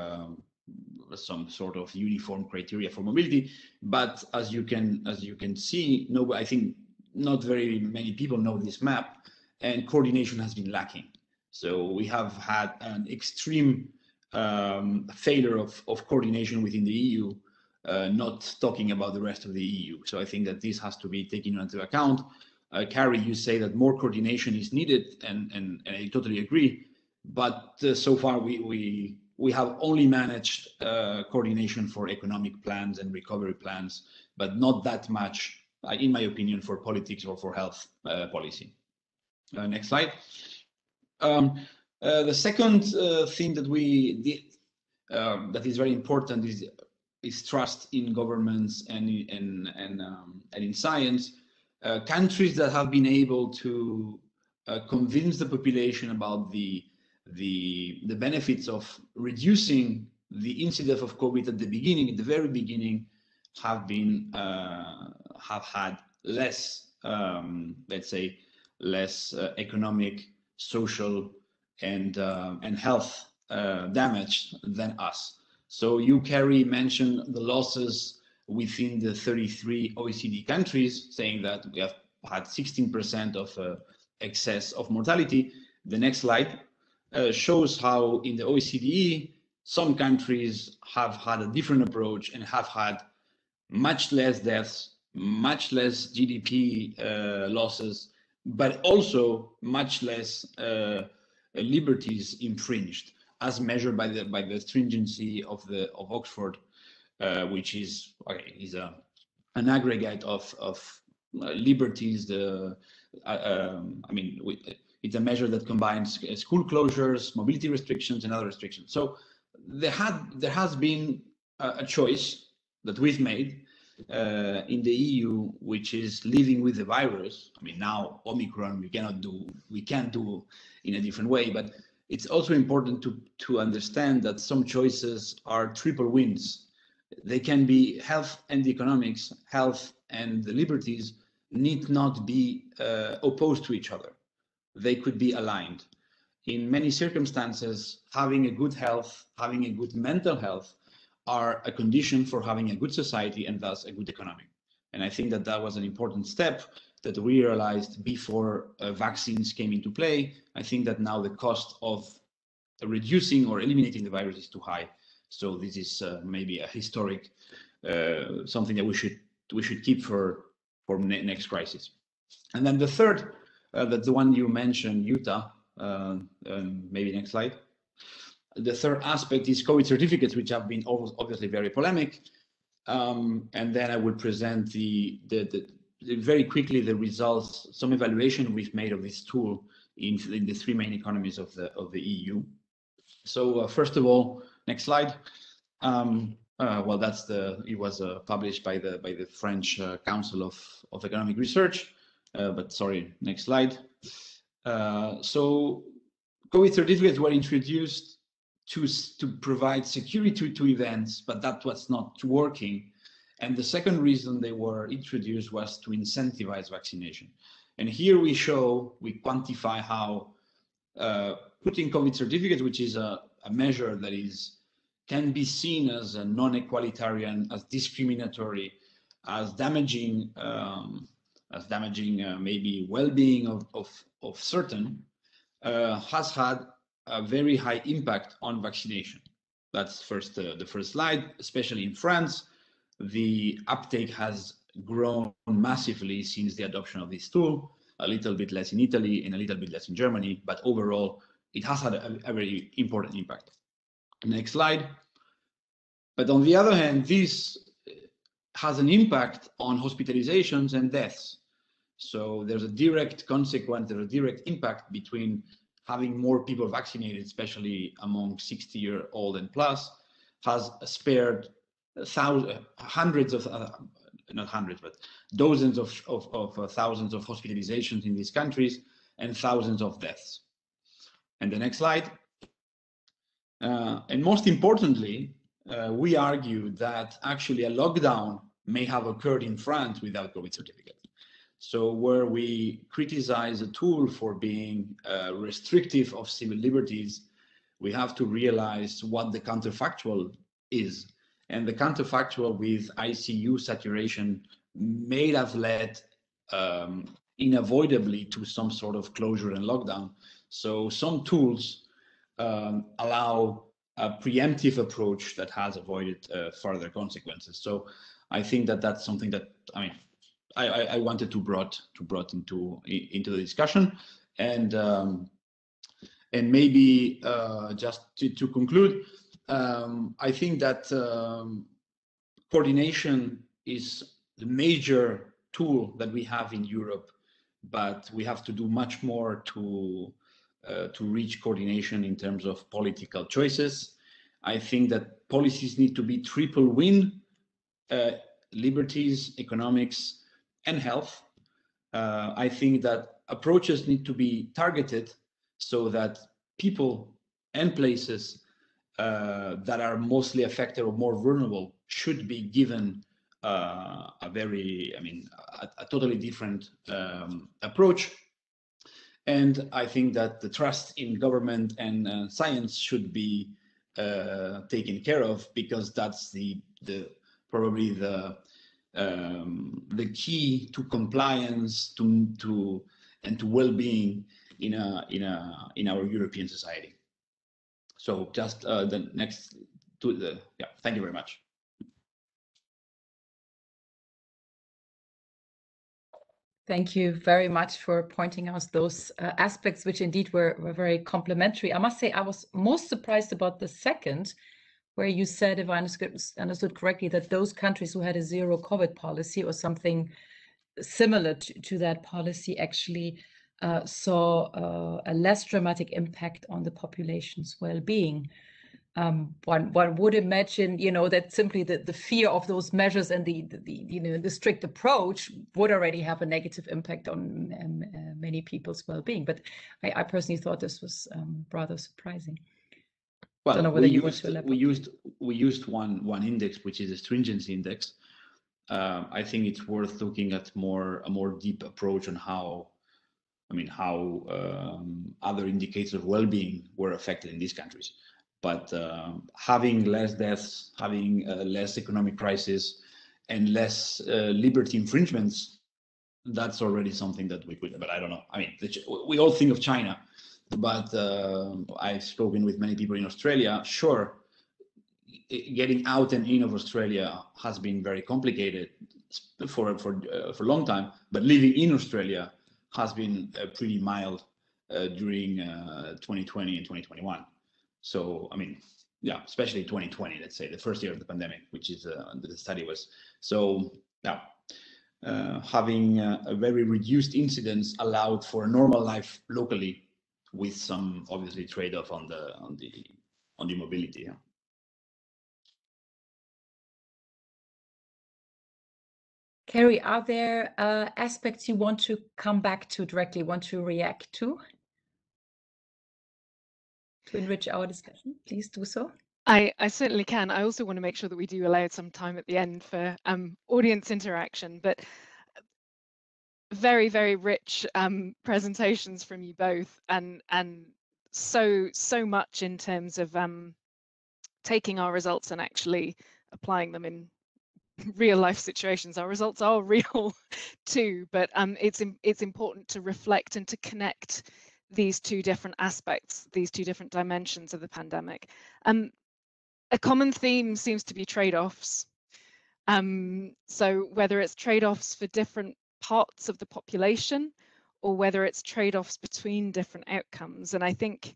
some sort of uniform criteria for mobility. But as you can see, I think not very many people know this map, and coordination has been lacking. So we have had an extreme failure of coordination within the EU, not talking about the rest of the EU. So I think that this has to be taken into account. Carrie, you say that more coordination is needed, and I totally agree. But so far we have only managed coordination for economic plans and recovery plans, but not that much, in my opinion, for politics or for health policy. Next slide. The second thing that we did that is very important is trust in governments and in science. Countries that have been able to convince the population about the benefits of reducing the incidence of COVID at the very beginning, have had less, let's say, less economic, social, and health damage than us. So you, Carrie, mentioned the losses within the 33 OECD countries, saying that we have had 16% of excess of mortality. The next slide shows how in the OECD, some countries have had a different approach and have had much less deaths, much less GDP losses, but also much less liberties infringed, as measured by the stringency of Oxford, which is an aggregate of liberties. It's a measure that combines school closures, mobility restrictions, and other restrictions. So there has been a choice that we've made in the EU, which is living with the virus. I mean, now Omicron we can't do in a different way, but it's also important to understand that some choices are triple wins. They can be health and economics. Health and the liberties need not be opposed to each other. They could be aligned. In many circumstances, having a good health, having a good mental health are a condition for having a good society and thus a good economy. And I think that was an important step. that we realized before vaccines came into play. I think that now the cost of reducing or eliminating the virus is too high. So this is maybe a historic something that we should keep for next crisis. And then the third, that's the one you mentioned, Utah. Maybe next slide. The third aspect is COVID certificates, which have been obviously very polemic. And then I will present very quickly the results, some evaluation we've made of this tool in the three main economies of the EU. So first of all, next slide. Well, it was published by the French Council of Economic Research. But sorry, next slide. So COVID certificates were introduced to provide security to events, but that was not working. And the second reason they were introduced was to incentivize vaccination. And here we quantify how putting COVID certificates, which is a measure that can be seen as a non-equalitarian, as discriminatory, as damaging maybe well-being of certain, has had a very high impact on vaccination. That's the first slide. Especially in France, the uptake has grown massively since the adoption of this tool. A little bit less in Italy and a little bit less in Germany, but overall, it has had a very important impact. Next slide. But on the other hand, this has an impact on hospitalizations and deaths. So there's a direct consequence, there's a direct impact between having more people vaccinated, especially among 60-year-old and plus, has spared hundreds of, not hundreds, but dozens of thousands of hospitalizations in these countries and thousands of deaths. And the next slide. And most importantly, we argue that actually a lockdown may have occurred in France without COVID certificate. So where we criticize a tool for being restrictive of civil liberties, we have to realize what the counterfactual is. And the counterfactual with ICU saturation may have led unavoidably to some sort of closure and lockdown. So some tools allow a preemptive approach that has avoided further consequences. So I think that that's something that I wanted to brought into the discussion, and maybe just to conclude, I think that coordination is the major tool that we have in Europe, but we have to do much more to reach coordination in terms of political choices. I think that policies need to be triple win: liberties, economics, and health. I think that approaches need to be targeted so that people and places that are mostly affected or more vulnerable should be given a totally different approach. And I think that the trust in government and science should be taken care of, because that's probably the key to compliance and to well-being in our European society. So just the next thank you very much. Thank you very much for pointing out those aspects, which indeed were very complementary. I must say I was most surprised about the second, where you said, if I understood correctly, that those countries who had a zero COVID policy or something similar to that policy actually saw a less dramatic impact on the population's well-being. One would imagine, that simply the fear of those measures and the strict approach would already have a negative impact on many people's well-being. But I personally thought this was rather surprising. Well, don't know whether you want to elaborate. we used one index, which is the stringency index. I think it's worth looking at a more deep approach on how other indicators of well-being were affected in these countries. But having less deaths, having less economic crisis, and less liberty infringements that's already something that we could, but I don't know. I mean, we all think of China, but I've spoken with many people in Australia. Sure, getting out and in of Australia has been very complicated for a long time, but living in Australia has been pretty mild during 2020 and 2021. So, I mean, yeah, especially 2020, let's say, the first year of the pandemic, which is the study was. So, yeah, having a very reduced incidence allowed for a normal life locally, with some obviously trade-off on the mobility. Yeah. Carrie, are there aspects you want to come back to directly, want to react to enrich our discussion? Please do so. I certainly can. I also want to make sure that we do allow some time at the end for audience interaction, but very, very rich presentations from you both, and so much in terms of taking our results and actually applying them in real life situations. Our results are real too, but it's important to reflect and to connect these two different aspects, these two different dimensions of the pandemic. A common theme seems to be trade-offs. So whether it's trade-offs for different parts of the population, or whether it's trade-offs between different outcomes. And I think,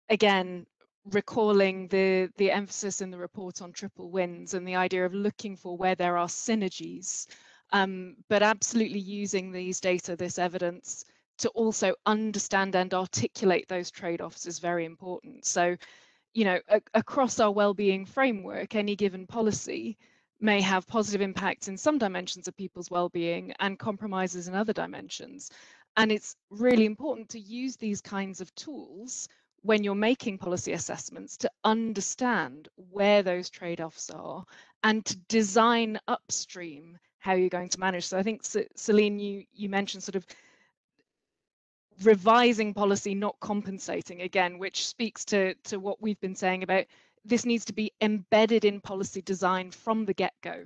again, recalling the emphasis in the report on triple wins and the idea of looking for where there are synergies, but absolutely using these data, this evidence, to also understand and articulate those trade-offs is very important. So, you know, across our well-being framework, any given policy may have positive impacts in some dimensions of people's well-being and compromises in other dimensions. And it's really important to use these kinds of tools when you're making policy assessments to understand where those trade-offs are and to design upstream how you're going to manage. So I think, Celine, you mentioned sort of revising policy, not compensating, again, which speaks to what we've been saying about this needs to be embedded in policy design from the get-go.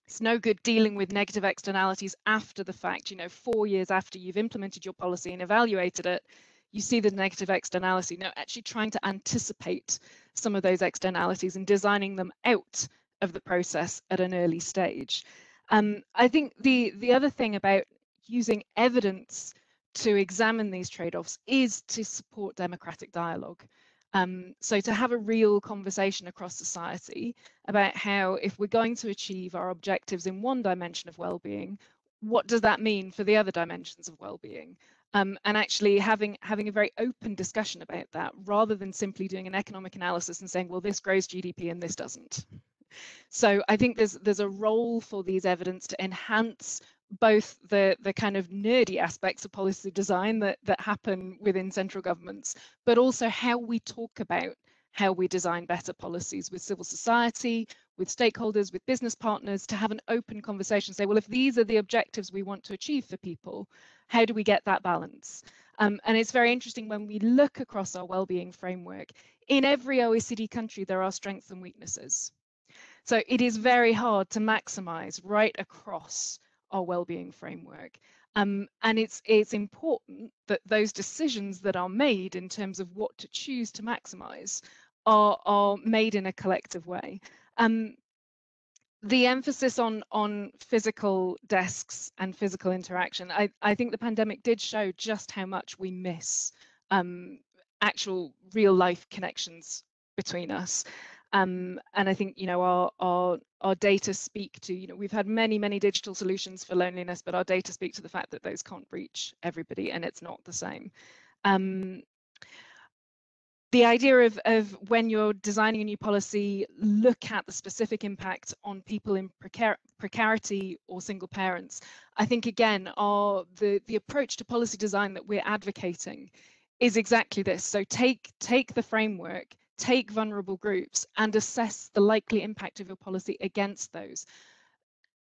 It's no good dealing with negative externalities after the fact, you know, 4 years after you've implemented your policy and evaluated it, you see the negative externality. No, actually trying to anticipate some of those externalities and designing them out of the process at an early stage. I think the other thing about using evidence to examine these trade-offs is to support democratic dialogue. So to have a real conversation across society about how, if we're going to achieve our objectives in one dimension of well-being, what does that mean for the other dimensions of well-being? And actually having a very open discussion about that, rather than simply doing an economic analysis and saying, well, this grows GDP and this doesn't. So I think there's a role for these evidence to enhance both the kind of nerdy aspects of policy design that happen within central governments, but also how we talk about how we design better policies with civil society, with stakeholders, with business partners, to have an open conversation, say, well, if these are the objectives we want to achieve for people, how do we get that balance? And it's very interesting when we look across our well-being framework, in every OECD country, there are strengths and weaknesses. So it is very hard to maximize right across our well-being framework. And it's important that those decisions that are made in terms of what to choose to maximize are made in a collective way. The emphasis on physical desks and physical interaction, I think the pandemic did show just how much we miss actual real life connections between us. And I think, you know, our data speak to, you know, we've had many digital solutions for loneliness, but our data speak to the fact that those can't reach everybody, and it's not the same. The idea of when you're designing a new policy, look at the specific impact on people in precarity or single parents. I think, again, the approach to policy design that we're advocating is exactly this. So take the framework, take vulnerable groups, and assess the likely impact of your policy against those.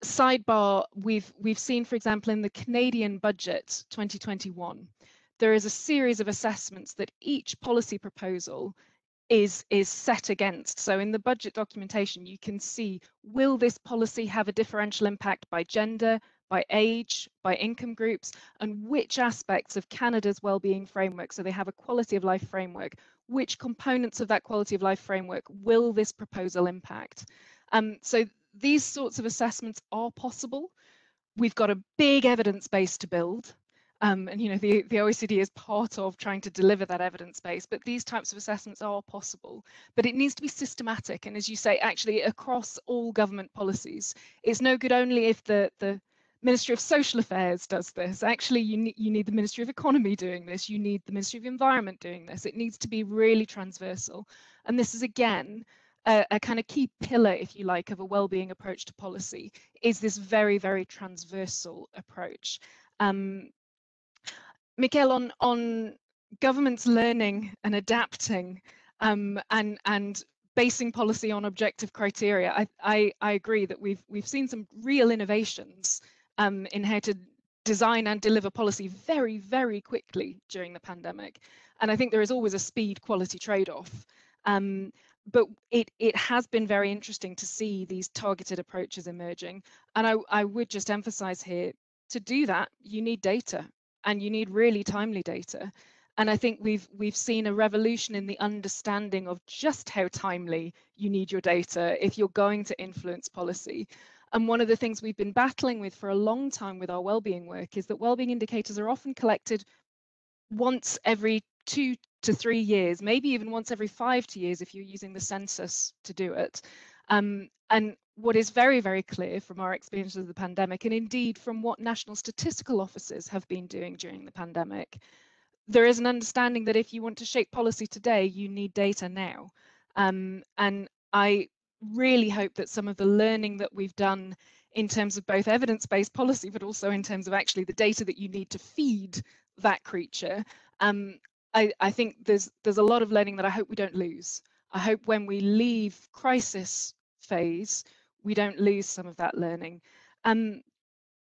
Sidebar, we've seen, for example, in the Canadian budget 2021, there is a series of assessments that each policy proposal is set against. So in the budget documentation, you can see, will this policy have a differential impact by gender, by age, by income groups, and which aspects of Canada's wellbeing framework, so they have a quality of life framework, which components of that quality of life framework will this proposal impact? So these sorts of assessments are possible. We've got a big evidence base to build. And you know, the OECD is part of trying to deliver that evidence base, but these types of assessments are possible. But it needs to be systematic, and as you say, actually across all government policies. It's no good only if the Ministry of Social Affairs does this. Actually, you need the Ministry of Economy doing this. You need the Ministry of Environment doing this. It needs to be really transversal. And this is, again, a kind of key pillar, if you like, of a wellbeing approach to policy, is this very, very transversal approach. Michael, on governments learning and adapting and basing policy on objective criteria, I agree that we've seen some real innovations in how to design and deliver policy very, very quickly during the pandemic. And I think there is always a speed quality trade-off. But it has been very interesting to see these targeted approaches emerging. And I would just emphasize here, to do that, you need data, and you need really timely data. And I think we've seen a revolution in the understanding of just how timely you need your data if you're going to influence policy. And one of the things we've been battling with for a long time with our wellbeing work is that wellbeing indicators are often collected once every 2 to 3 years, maybe even once every 5 years if you're using the census to do it. And what is very, very clear from our experience of the pandemic, and indeed from what national statistical offices have been doing during the pandemic, there is an understanding that if you want to shape policy today, you need data now. And I really hope that some of the learning that we've done in terms of both evidence-based policy, but also in terms of actually the data that you need to feed that creature, I think there's a lot of learning that I hope we don't lose. I hope when we leave crisis phase, we don't lose some of that learning.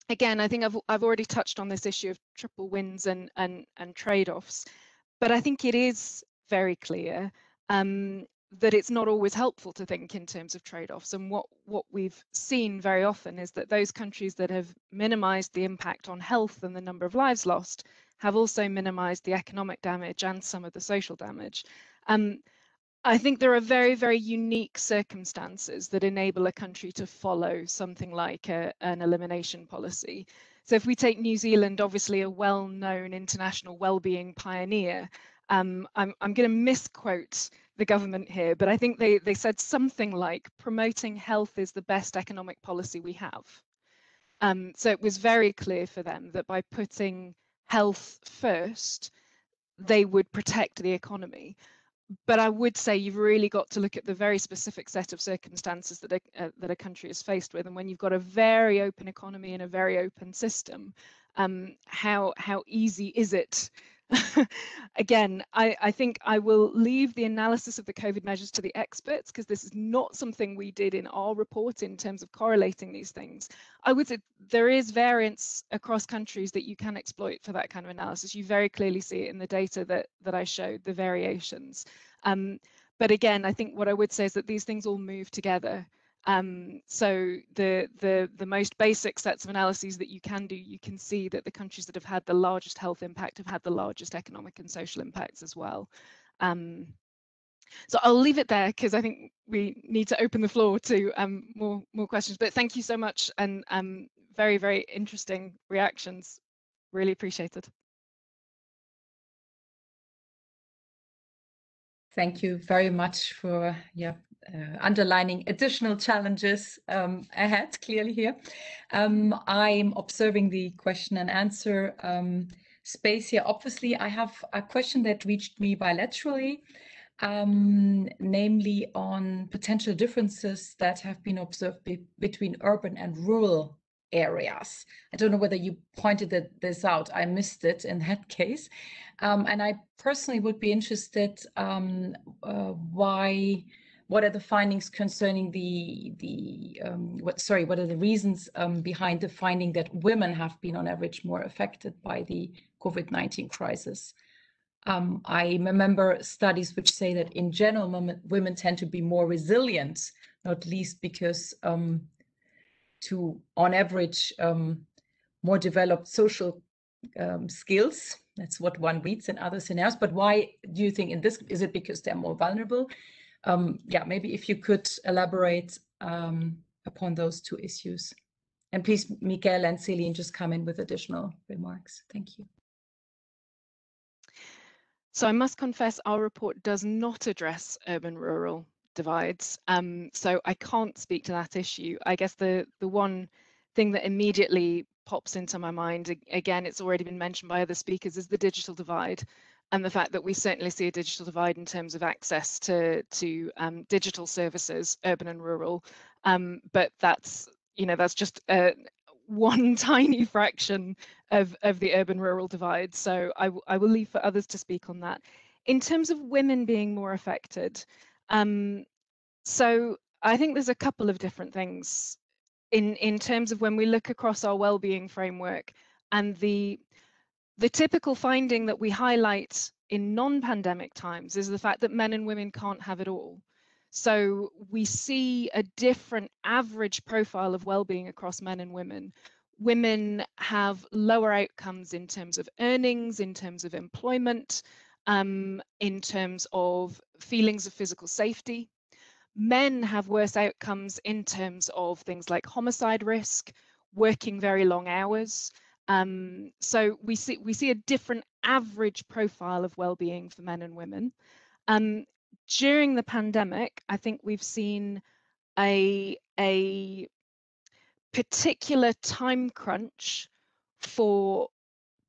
Again, I think I've already touched on this issue of triple wins and trade-offs, but I think it is very clear that it's not always helpful to think in terms of trade-offs. And what we've seen very often is that those countries that have minimized the impact on health and the number of lives lost have also minimized the economic damage and some of the social damage. I think there are very, very unique circumstances that enable a country to follow something like an elimination policy. So if we take New Zealand, obviously a well-known international well-being pioneer, I'm going to misquote the government here, but I think they said something like, promoting health is the best economic policy we have. So it was very clear for them that by putting health first, they would protect the economy. But I would say you've really got to look at the very specific set of circumstances that a country is faced with. And when you've got a very open economy and a very open system, how easy is it? Again, I think I will leave the analysis of the COVID measures to the experts, because this is not something we did in our report in terms of correlating these things. I would say there is variance across countries that you can exploit for that kind of analysis. You very clearly see it in the data that I showed, the variations. But again, I think what I would say is that these things all move together. So the most basic sets of analyses that you can do, you can see that the countries that have had the largest health impact have had the largest economic and social impacts as well. So I'll leave it there, because I think we need to open the floor to more questions. But thank you so much, and very, very interesting reactions. Really appreciate it. Thank you very much for underlining additional challenges ahead, clearly here. I'm observing the question and answer space here. Obviously, I have a question that reached me bilaterally, namely on potential differences that have been observed between urban and rural areas. I don't know whether you pointed this out. I missed it in that case. And I personally would be interested what are the findings concerning what are the reasons behind the finding that women have been on average more affected by the COVID-19 crisis I remember studies which say that in general, women tend to be more resilient, not least because on average, more developed social skills. That's what one reads in other scenarios. But why do you think in this, is it because they're more vulnerable? Yeah, maybe if you could elaborate upon those two issues. And please, Miguel and Celine, just come in with additional remarks. Thank you. So I must confess, our report does not address urban-rural divides. So I can't speak to that issue. I guess the one thing that immediately pops into my mind, again, it's already been mentioned by other speakers, is the digital divide, and the fact that we certainly see a digital divide in terms of access to digital services, urban and rural. But that's, you know, that's just one tiny fraction of the urban-rural divide. So I will leave for others to speak on that. In terms of women being more affected, so I think there's a couple of different things in terms of when we look across our well-being framework, and the typical finding that we highlight in non-pandemic times is the fact that men and women can't have it all. So we see a different average profile of well-being across men and women. Women have lower outcomes in terms of earnings, in terms of employment, in terms of feelings of physical safety. Men have worse outcomes in terms of things like homicide risk, working very long hours. So we see a different average profile of well-being for men and women. During the pandemic, I think we've seen a particular time crunch for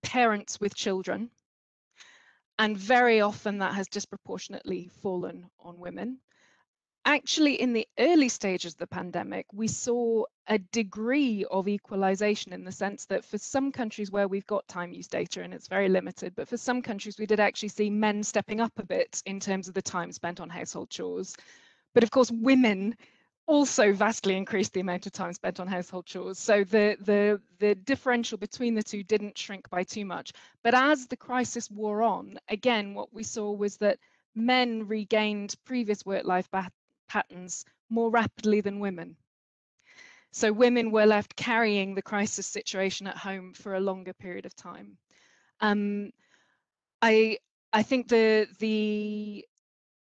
parents with children, and very often that has disproportionately fallen on women. Actually, in the early stages of the pandemic, we saw a degree of equalization in the sense that for some countries where we've got time use data, and it's very limited, but for some countries we did actually see men stepping up a bit in terms of the time spent on household chores. But of course, women also vastly increased the amount of time spent on household chores. So the differential between the two didn't shrink by too much. But as the crisis wore on, again, what we saw was that men regained previous work-life patterns more rapidly than women. So women were left carrying the crisis situation at home for a longer period of time. I think the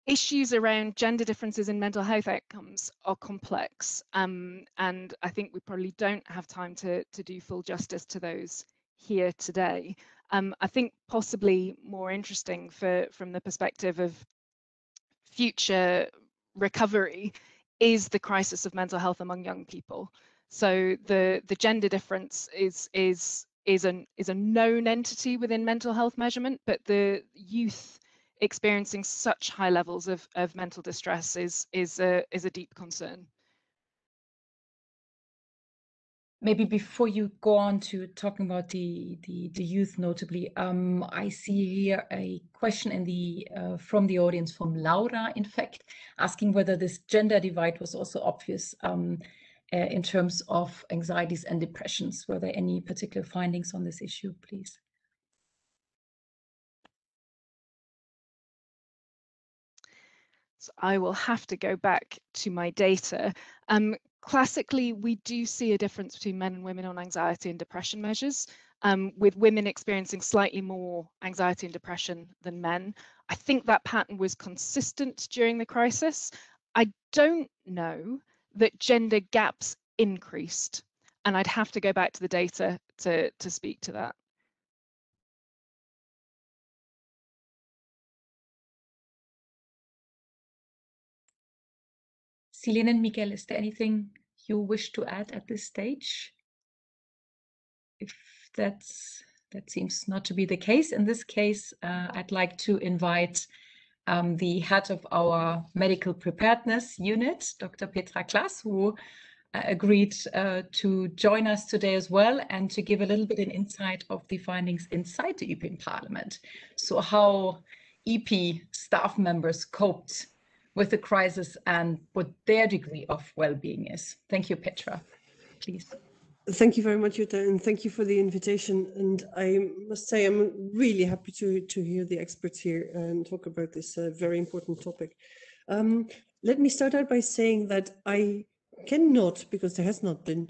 issues around gender differences in mental health outcomes are complex, and I think we probably don't have time to do full justice to those here today. I think possibly more interesting from the perspective of future recovery is the crisis of mental health among young people. So the gender difference is a known entity within mental health measurement, but the youth experiencing such high levels of mental distress is a deep concern. Maybe before you go on to talking about the youth, notably, I see here a question in the from the audience, from Laura, in fact, asking whether this gender divide was also obvious in terms of anxieties and depressions. Were there any particular findings on this issue, please? So I will have to go back to my data. Classically, we do see a difference between men and women on anxiety and depression measures, with women experiencing slightly more anxiety and depression than men. I think that pattern was consistent during the crisis. I don't know that gender gaps increased, and I'd have to go back to the data to speak to that. Celine and Miguel, is there anything you wish to add at this stage? If that seems not to be the case, in this case, I'd like to invite the head of our medical preparedness unit, Dr. Petra Klaas, who agreed to join us today as well, and to give a little bit an insight of the findings inside the European Parliament. So how EP staff members coped with the crisis and what their degree of well-being is. Thank you, Petra. Please. Thank you very much, Jutta, and thank you for the invitation. And I must say, I'm really happy to hear the experts here and talk about this very important topic. Let me start out by saying that I cannot, because there has not been,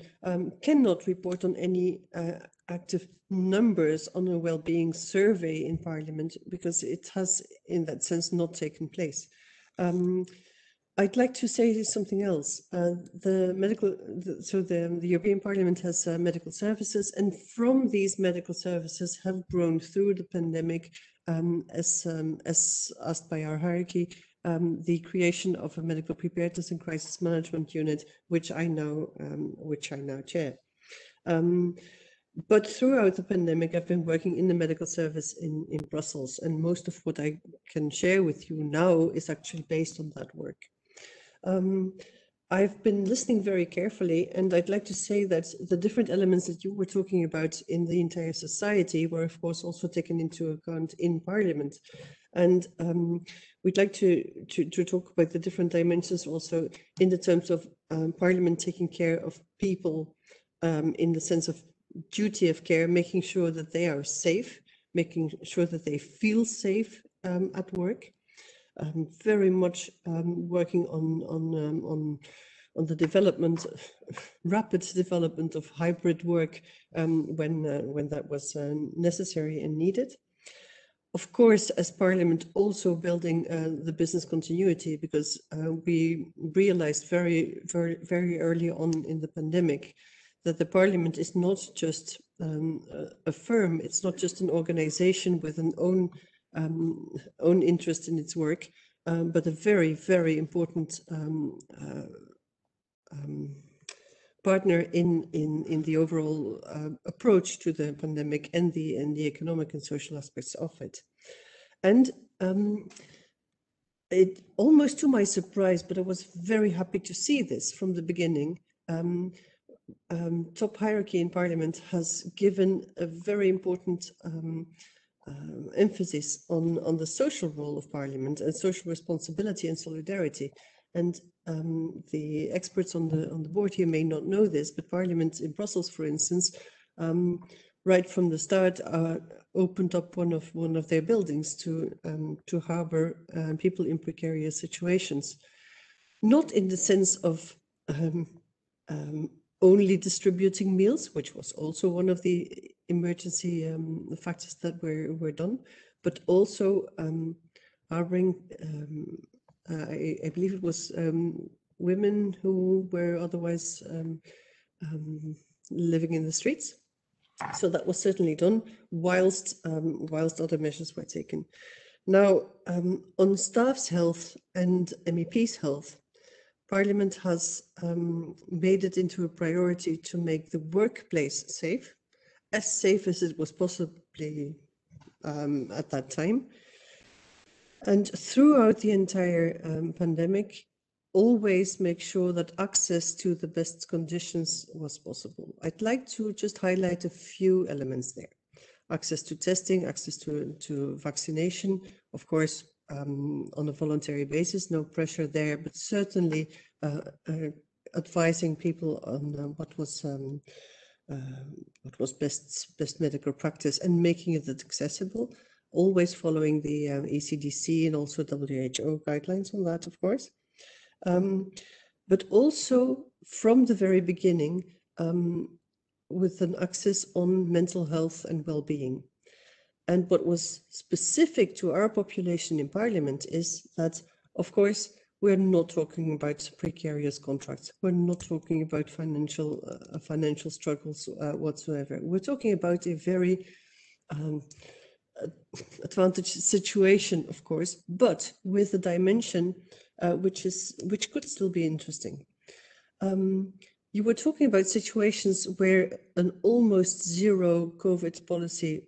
cannot report on any active numbers on a well-being survey in Parliament, because it has, in that sense, not taken place. I'd like to say something else. The European Parliament has medical services, and from these medical services have grown through the pandemic, as asked by our hierarchy, the creation of a medical preparedness and crisis management unit, which I now chair. But throughout the pandemic, I've been working in the medical service in Brussels, and most of what I can share with you now is actually based on that work. I've been listening very carefully, and I'd like to say that the different elements that you were talking about in the entire society were, of course, also taken into account in Parliament. And we'd like to talk about the different dimensions also in the terms of Parliament taking care of people in the sense of duty of care, making sure that they are safe, making sure that they feel safe at work. Very much working on the development, rapid development of hybrid work when that was necessary and needed. Of course, as Parliament, also building the business continuity, because we realized very early on in the pandemic that the Parliament is not just a firm, it's not just an organization with an own interest in its work, but a very important partner in the overall approach to the pandemic and the economic and social aspects of it. And it almost to my surprise, but I was very happy to see this from the beginning. Top hierarchy in Parliament has given a very important emphasis on the social role of Parliament and social responsibility and solidarity. And the experts on the board here may not know this, but Parliament in Brussels, for instance, right from the start, opened up one of their buildings to harbor people in precarious situations, not in the sense of only distributing meals, which was also one of the emergency factors that were done, but also harboring, I believe it was women who were otherwise living in the streets. So that was certainly done whilst other measures were taken. Now, on staff's health and MEP's health, Parliament has made it into a priority to make the workplace safe as it was possibly at that time. And throughout the entire pandemic, always make sure that access to the best conditions was possible. I'd like to just highlight a few elements there. Access to testing, access to vaccination, of course, on a voluntary basis, no pressure there, but certainly advising people on what was best medical practice and making it accessible, always following the ECDC and also WHO guidelines on that, of course. But also from the very beginning, with an access on mental health and well-being. And what was specific to our population in Parliament is that, of course, we're not talking about precarious contracts. We're not talking about financial struggles whatsoever. We're talking about a very advantaged situation, of course, but with a dimension which could still be interesting. You were talking about situations where an almost zero COVID policy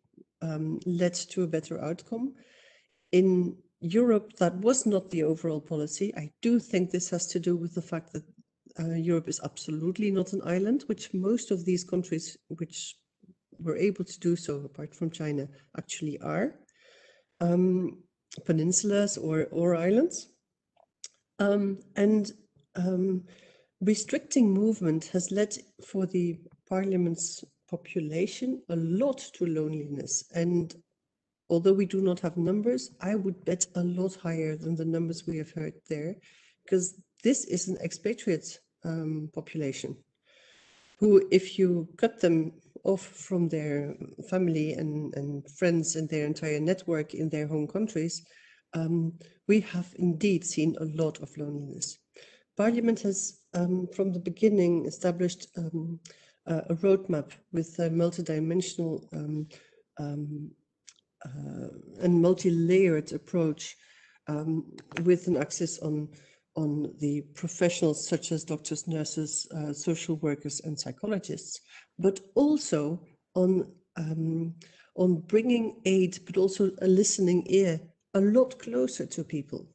led to a better outcome. In Europe, that was not the overall policy. I do think this has to do with the fact that Europe is absolutely not an island, which most of these countries which were able to do so, apart from China, actually are. Peninsulas or islands. Restricting movement has led for the Parliament's population a lot to loneliness. And although we do not have numbers, I would bet a lot higher than the numbers we have heard there, because this is an expatriate population who, if you cut them off from their family and friends and their entire network in their home countries, we have indeed seen a lot of loneliness. Parliament has, from the beginning, established a roadmap with a multidimensional and multi-layered approach with an access on the professionals such as doctors, nurses, social workers, and psychologists, but also on bringing aid, but also a listening ear a lot closer to people.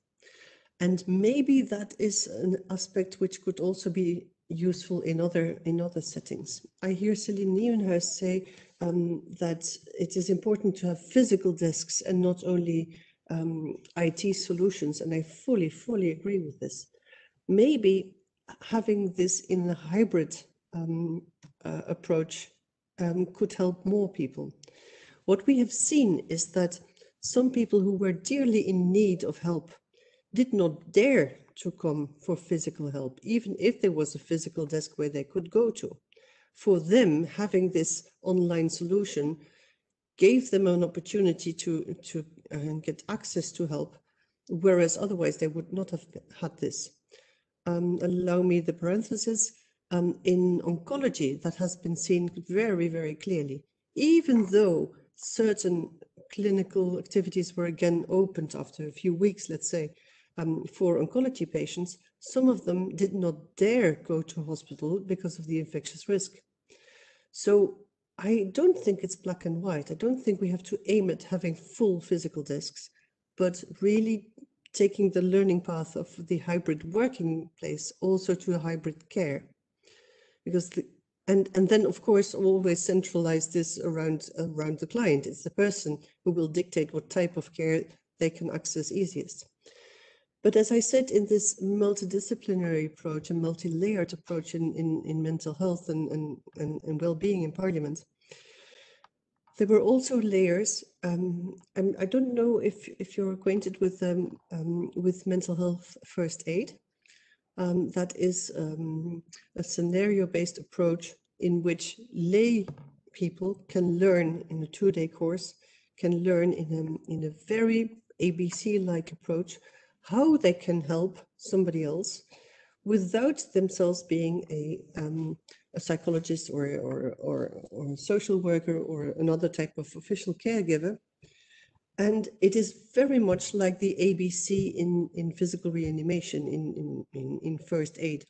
And maybe that is an aspect which could also be useful in other settings. I hear Celine Nieuwenhuis say that it is important to have physical desks and not only IT solutions, and I fully agree with this. Maybe having this in a hybrid approach could help more people. What we have seen is that some people who were dearly in need of help did not dare to come for physical help, even if there was a physical desk where they could go to. For them, having this online solution gave them an opportunity to get access to help, whereas otherwise they would not have had this. Allow me the parenthesis, in oncology, that has been seen very clearly. Even though certain clinical activities were again opened after a few weeks, let's say, for oncology patients, some of them did not dare go to hospital because of the infectious risk. So I don't think it's black and white. I don't think we have to aim at having full physical desks, but really taking the learning path of the hybrid working place also to a hybrid care. Because and then of course always centralize this around the client. It's the person who will dictate what type of care they can access easiest. But as I said, in this multidisciplinary approach and multi-layered approach in mental health and well-being in Parliament, there were also layers. And I don't know if you're acquainted with mental health first aid. That is a scenario-based approach in which lay people can learn in a 2-day course, can learn in a very ABC-like approach how they can help somebody else without themselves being a psychologist or a social worker or another type of official caregiver. And it is very much like the ABC in physical reanimation, in first aid.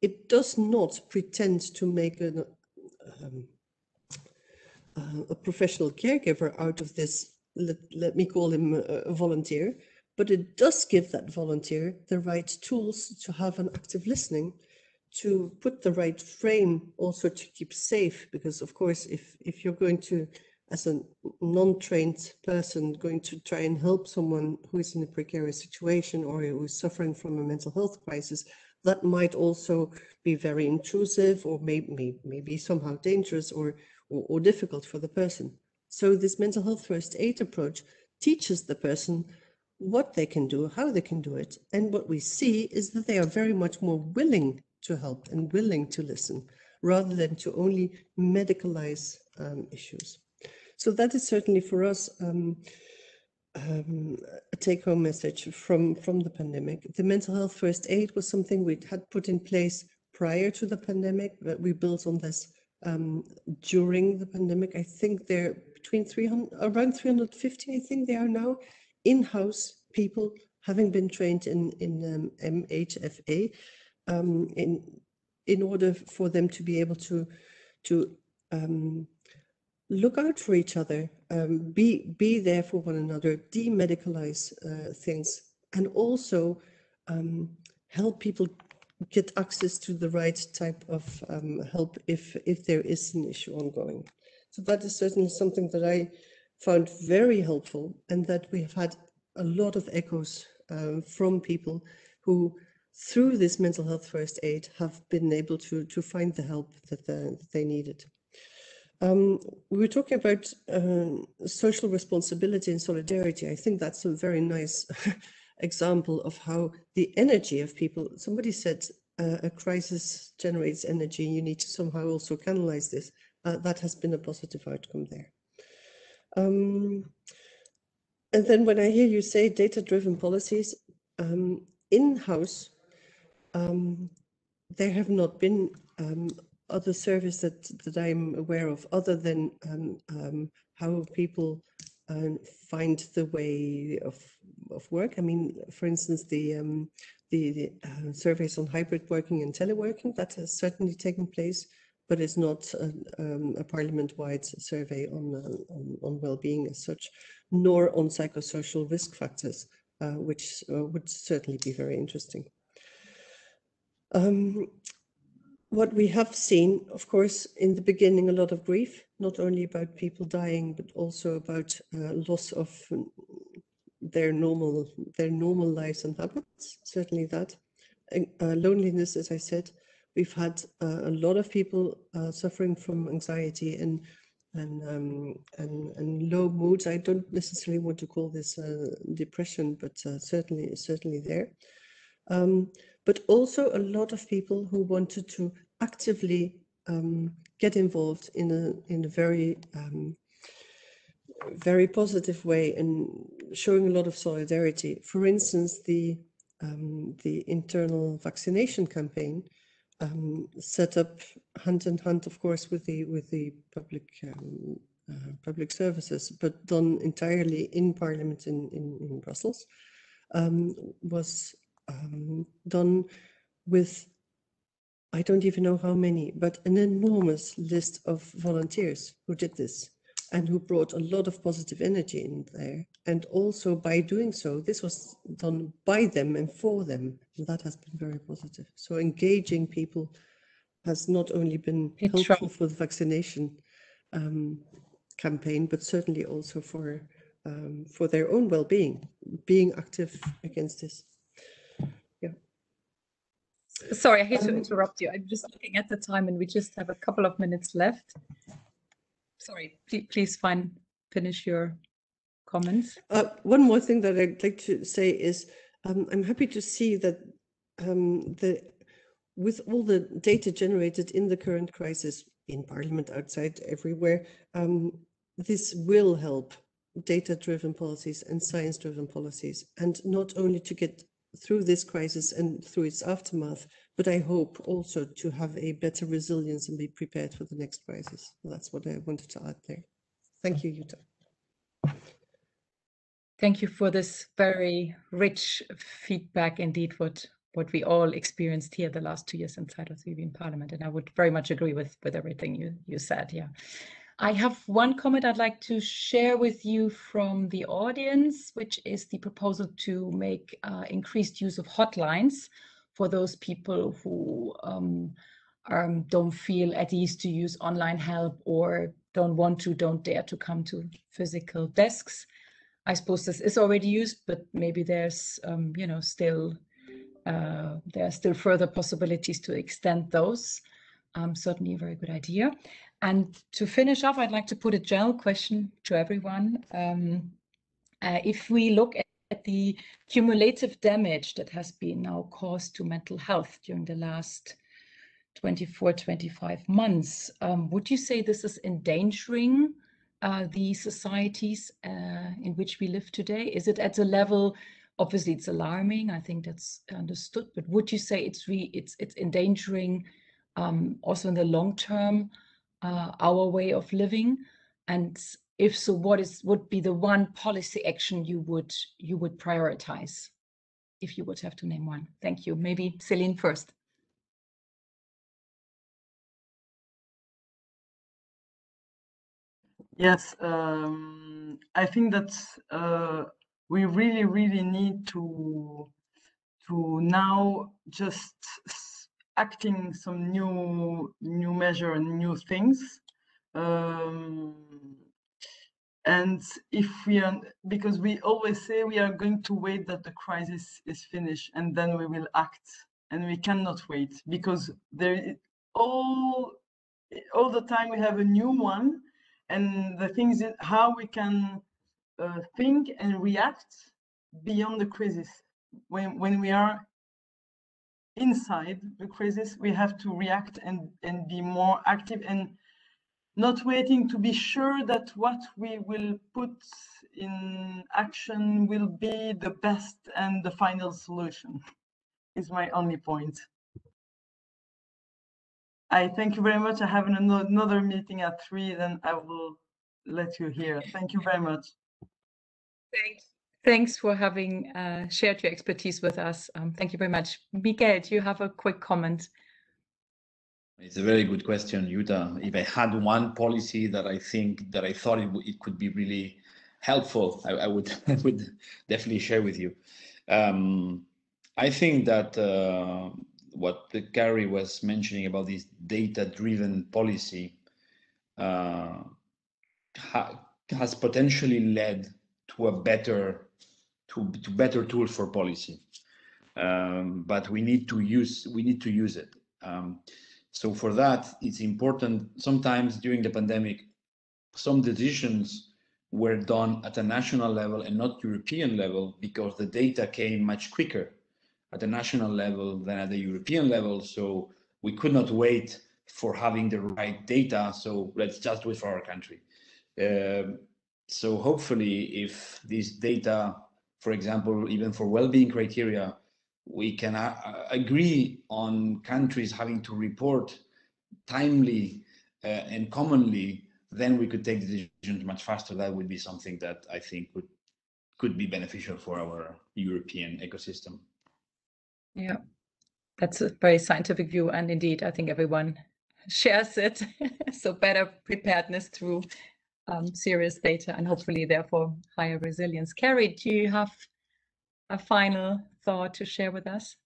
It does not pretend to make a professional caregiver out of this, let me call him a volunteer, but it does give that volunteer the right tools to have an active listening, to put the right frame also to keep safe, because of course if you're going to, as a non-trained person, going to try and help someone who is in a precarious situation or who is suffering from a mental health crisis, that might also be very intrusive or maybe somehow dangerous or difficult for the person. So this mental health first aid approach teaches the person what they can do, how they can do it. And what we see is that they are very much more willing to help and willing to listen, rather than to only medicalize issues. So that is certainly for us a take-home message from the pandemic. The mental health first aid was something we had put in place prior to the pandemic, but we built on this during the pandemic. I think they're around 350, I think they are now, in-house people having been trained in MHFA in order for them to be able to look out for each other, be there for one another, demedicalize things, and also help people get access to the right type of help if there is an issue ongoing. So that is certainly something that I found very helpful, and that we have had a lot of echoes from people who through this mental health first aid, have been able to find the help that they needed. We were talking about social responsibility and solidarity. I think that's a very nice example of how the energy of people, somebody said a crisis generates energy, you need to somehow also canalize this. That has been a positive outcome there. And then when I hear you say data-driven policies, in-house, there have not been other services that I'm aware of, other than how people find the way of work. I mean, for instance, the surveys on hybrid working and teleworking, that has certainly taken place, but it's not a parliament-wide survey on well-being as such, nor on psychosocial risk factors, which would certainly be very interesting. What we have seen, of course, in the beginning, a lot of grief, not only about people dying, but also about loss of their normal lives and habits, certainly that. Loneliness, as I said, we've had a lot of people suffering from anxiety and low moods. I don't necessarily want to call this depression, but certainly there. But also a lot of people who wanted to actively get involved in a very very positive way and showing a lot of solidarity. For instance, the internal vaccination campaign set up hand in hand, of course, with the public services, but done entirely in Parliament in Brussels, was done with, I don't even know how many, but an enormous list of volunteers who did this and who brought a lot of positive energy in there. And also by doing so, this was done by them and for them. And that has been very positive. So engaging people has not only been helpful for the vaccination campaign, but certainly also for their own well-being, being active against this. Sorry, I hate to interrupt you. I'm just looking at the time and we just have a couple of minutes left. Sorry, please finish your comments. One more thing that I'd like to say is I'm happy to see that with all the data generated in the current crisis, in Parliament, outside, everywhere, this will help data-driven policies and science-driven policies, and not only to get through this crisis and through its aftermath, but I hope also to have a better resilience and be prepared for the next crisis. That's what I wanted to add there. Thank you, Jutta. Thank you for this very rich feedback, indeed, what we all experienced here the last 2 years inside of the European Parliament. And I would very much agree with everything you said, yeah. I have one comment I'd like to share with you from the audience, which is the proposal to make increased use of hotlines for those people who don't feel at ease to use online help or don't dare to come to physical desks. I suppose this is already used, but maybe there's still there are still further possibilities to extend those. Certainly a very good idea. And to finish off, I'd like to put a general question to everyone. If we look at the cumulative damage that has been now caused to mental health during the last 24, 25 months, would you say this is endangering the societies in which we live today? Is it at a level, obviously it's alarming, I think that's understood, but would you say it's endangering also in the long term our way of living? And if so, what would be the one policy action you would prioritize if you would have to name one? Thank you. Maybe Celine first. Yes, I think that we really need to now just acting some new measure and new things, and And if we are, because we always say we are going to wait that the crisis is finished and then we will act, and we cannot wait, because there all the time we have a new one, and the thing is how we can think and react beyond the crisis. When we are inside the crisis, we have to react and be more active, and not waiting to be sure that what we will put in action will be the best and the final solution, is my only point. I thank you very much. I have another meeting at 3, then I will let you hear. Thank you very much. Thanks for having shared your expertise with us. Thank you very much. Miguel, do you have a quick comment? It's a very good question, Jutta. If I had one policy that I thought it could be really helpful, I would definitely share with you. I think that what Carrie was mentioning about this data-driven policy has potentially led to a better tools for policy, but we need to use it. So for that, it's important. Sometimes during the pandemic, some decisions were done at a national level and not European level, because the data came much quicker at the national level than at the European level. So we could not wait for having the right data. So let's just do it for our country. So hopefully, if this data, for example, even for well-being criteria, we can agree on countries having to report timely and commonly, then we could take decisions much faster. That would be something that I think could be beneficial for our European ecosystem. Yeah, that's a very scientific view, and indeed, I think everyone shares it. So better preparedness through serious data, and hopefully, therefore, higher resilience. Carrie, do you have a final thought to share with us?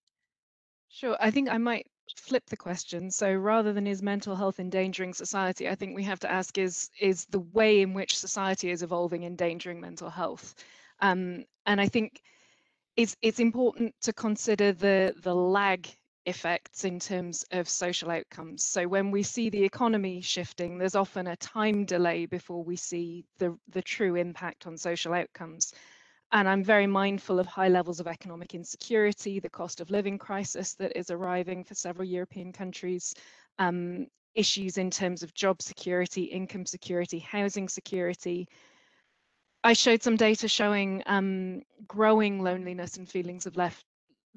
Sure, I think I might flip the question. So rather than is mental health endangering society, I think we have to ask is the way in which society is evolving endangering mental health? And I think it's important to consider the lag effects in terms of social outcomes. So when we see the economy shifting, there's often a time delay before we see the true impact on social outcomes. And I'm very mindful of high levels of economic insecurity, the cost of living crisis that is arriving for several European countries, issues in terms of job security, income security, housing security. I showed some data showing growing loneliness and feelings of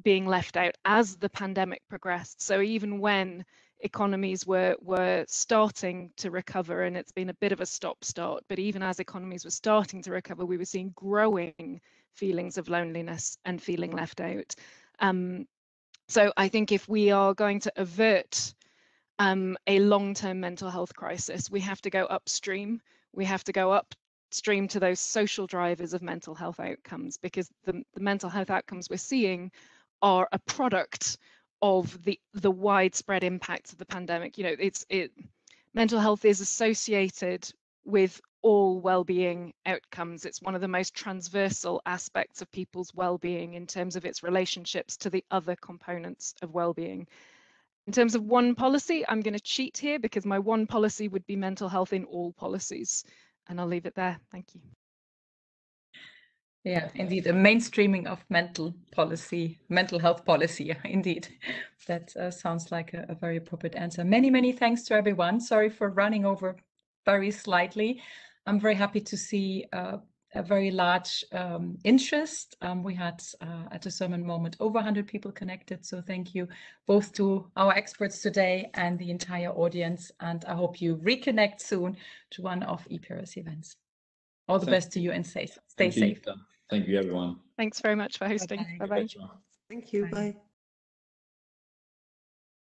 being left out as the pandemic progressed. So even when economies were starting to recover, and it's been a bit of a stop-start, but even as economies were starting to recover, we were seeing growing feelings of loneliness and feeling left out. So I think if we are going to avert a long-term mental health crisis, we have to go upstream. We have to go upstream to those social drivers of mental health outcomes, because the mental health outcomes we're seeing are a product of the widespread impacts of the pandemic. You know, mental health is associated with all well-being outcomes. It's one of the most transversal aspects of people's well-being in terms of its relationships to the other components of well-being. In terms of one policy, I'm going to cheat here, because my one policy would be mental health in all policies, and I'll leave it there. Thank you. Yeah, indeed, a mainstreaming of mental health policy. Indeed, that sounds like a very appropriate answer. Many, many thanks to everyone. Sorry for running over very slightly. I'm very happy to see a very large interest. We had at a certain moment over 100 people connected. So thank you both to our experts today and the entire audience. And I hope you reconnect soon to one of EPRS events. All the best to you, and stay safe. Thank you, everyone. Thanks very much for hosting. Bye-bye. Thank you. Bye.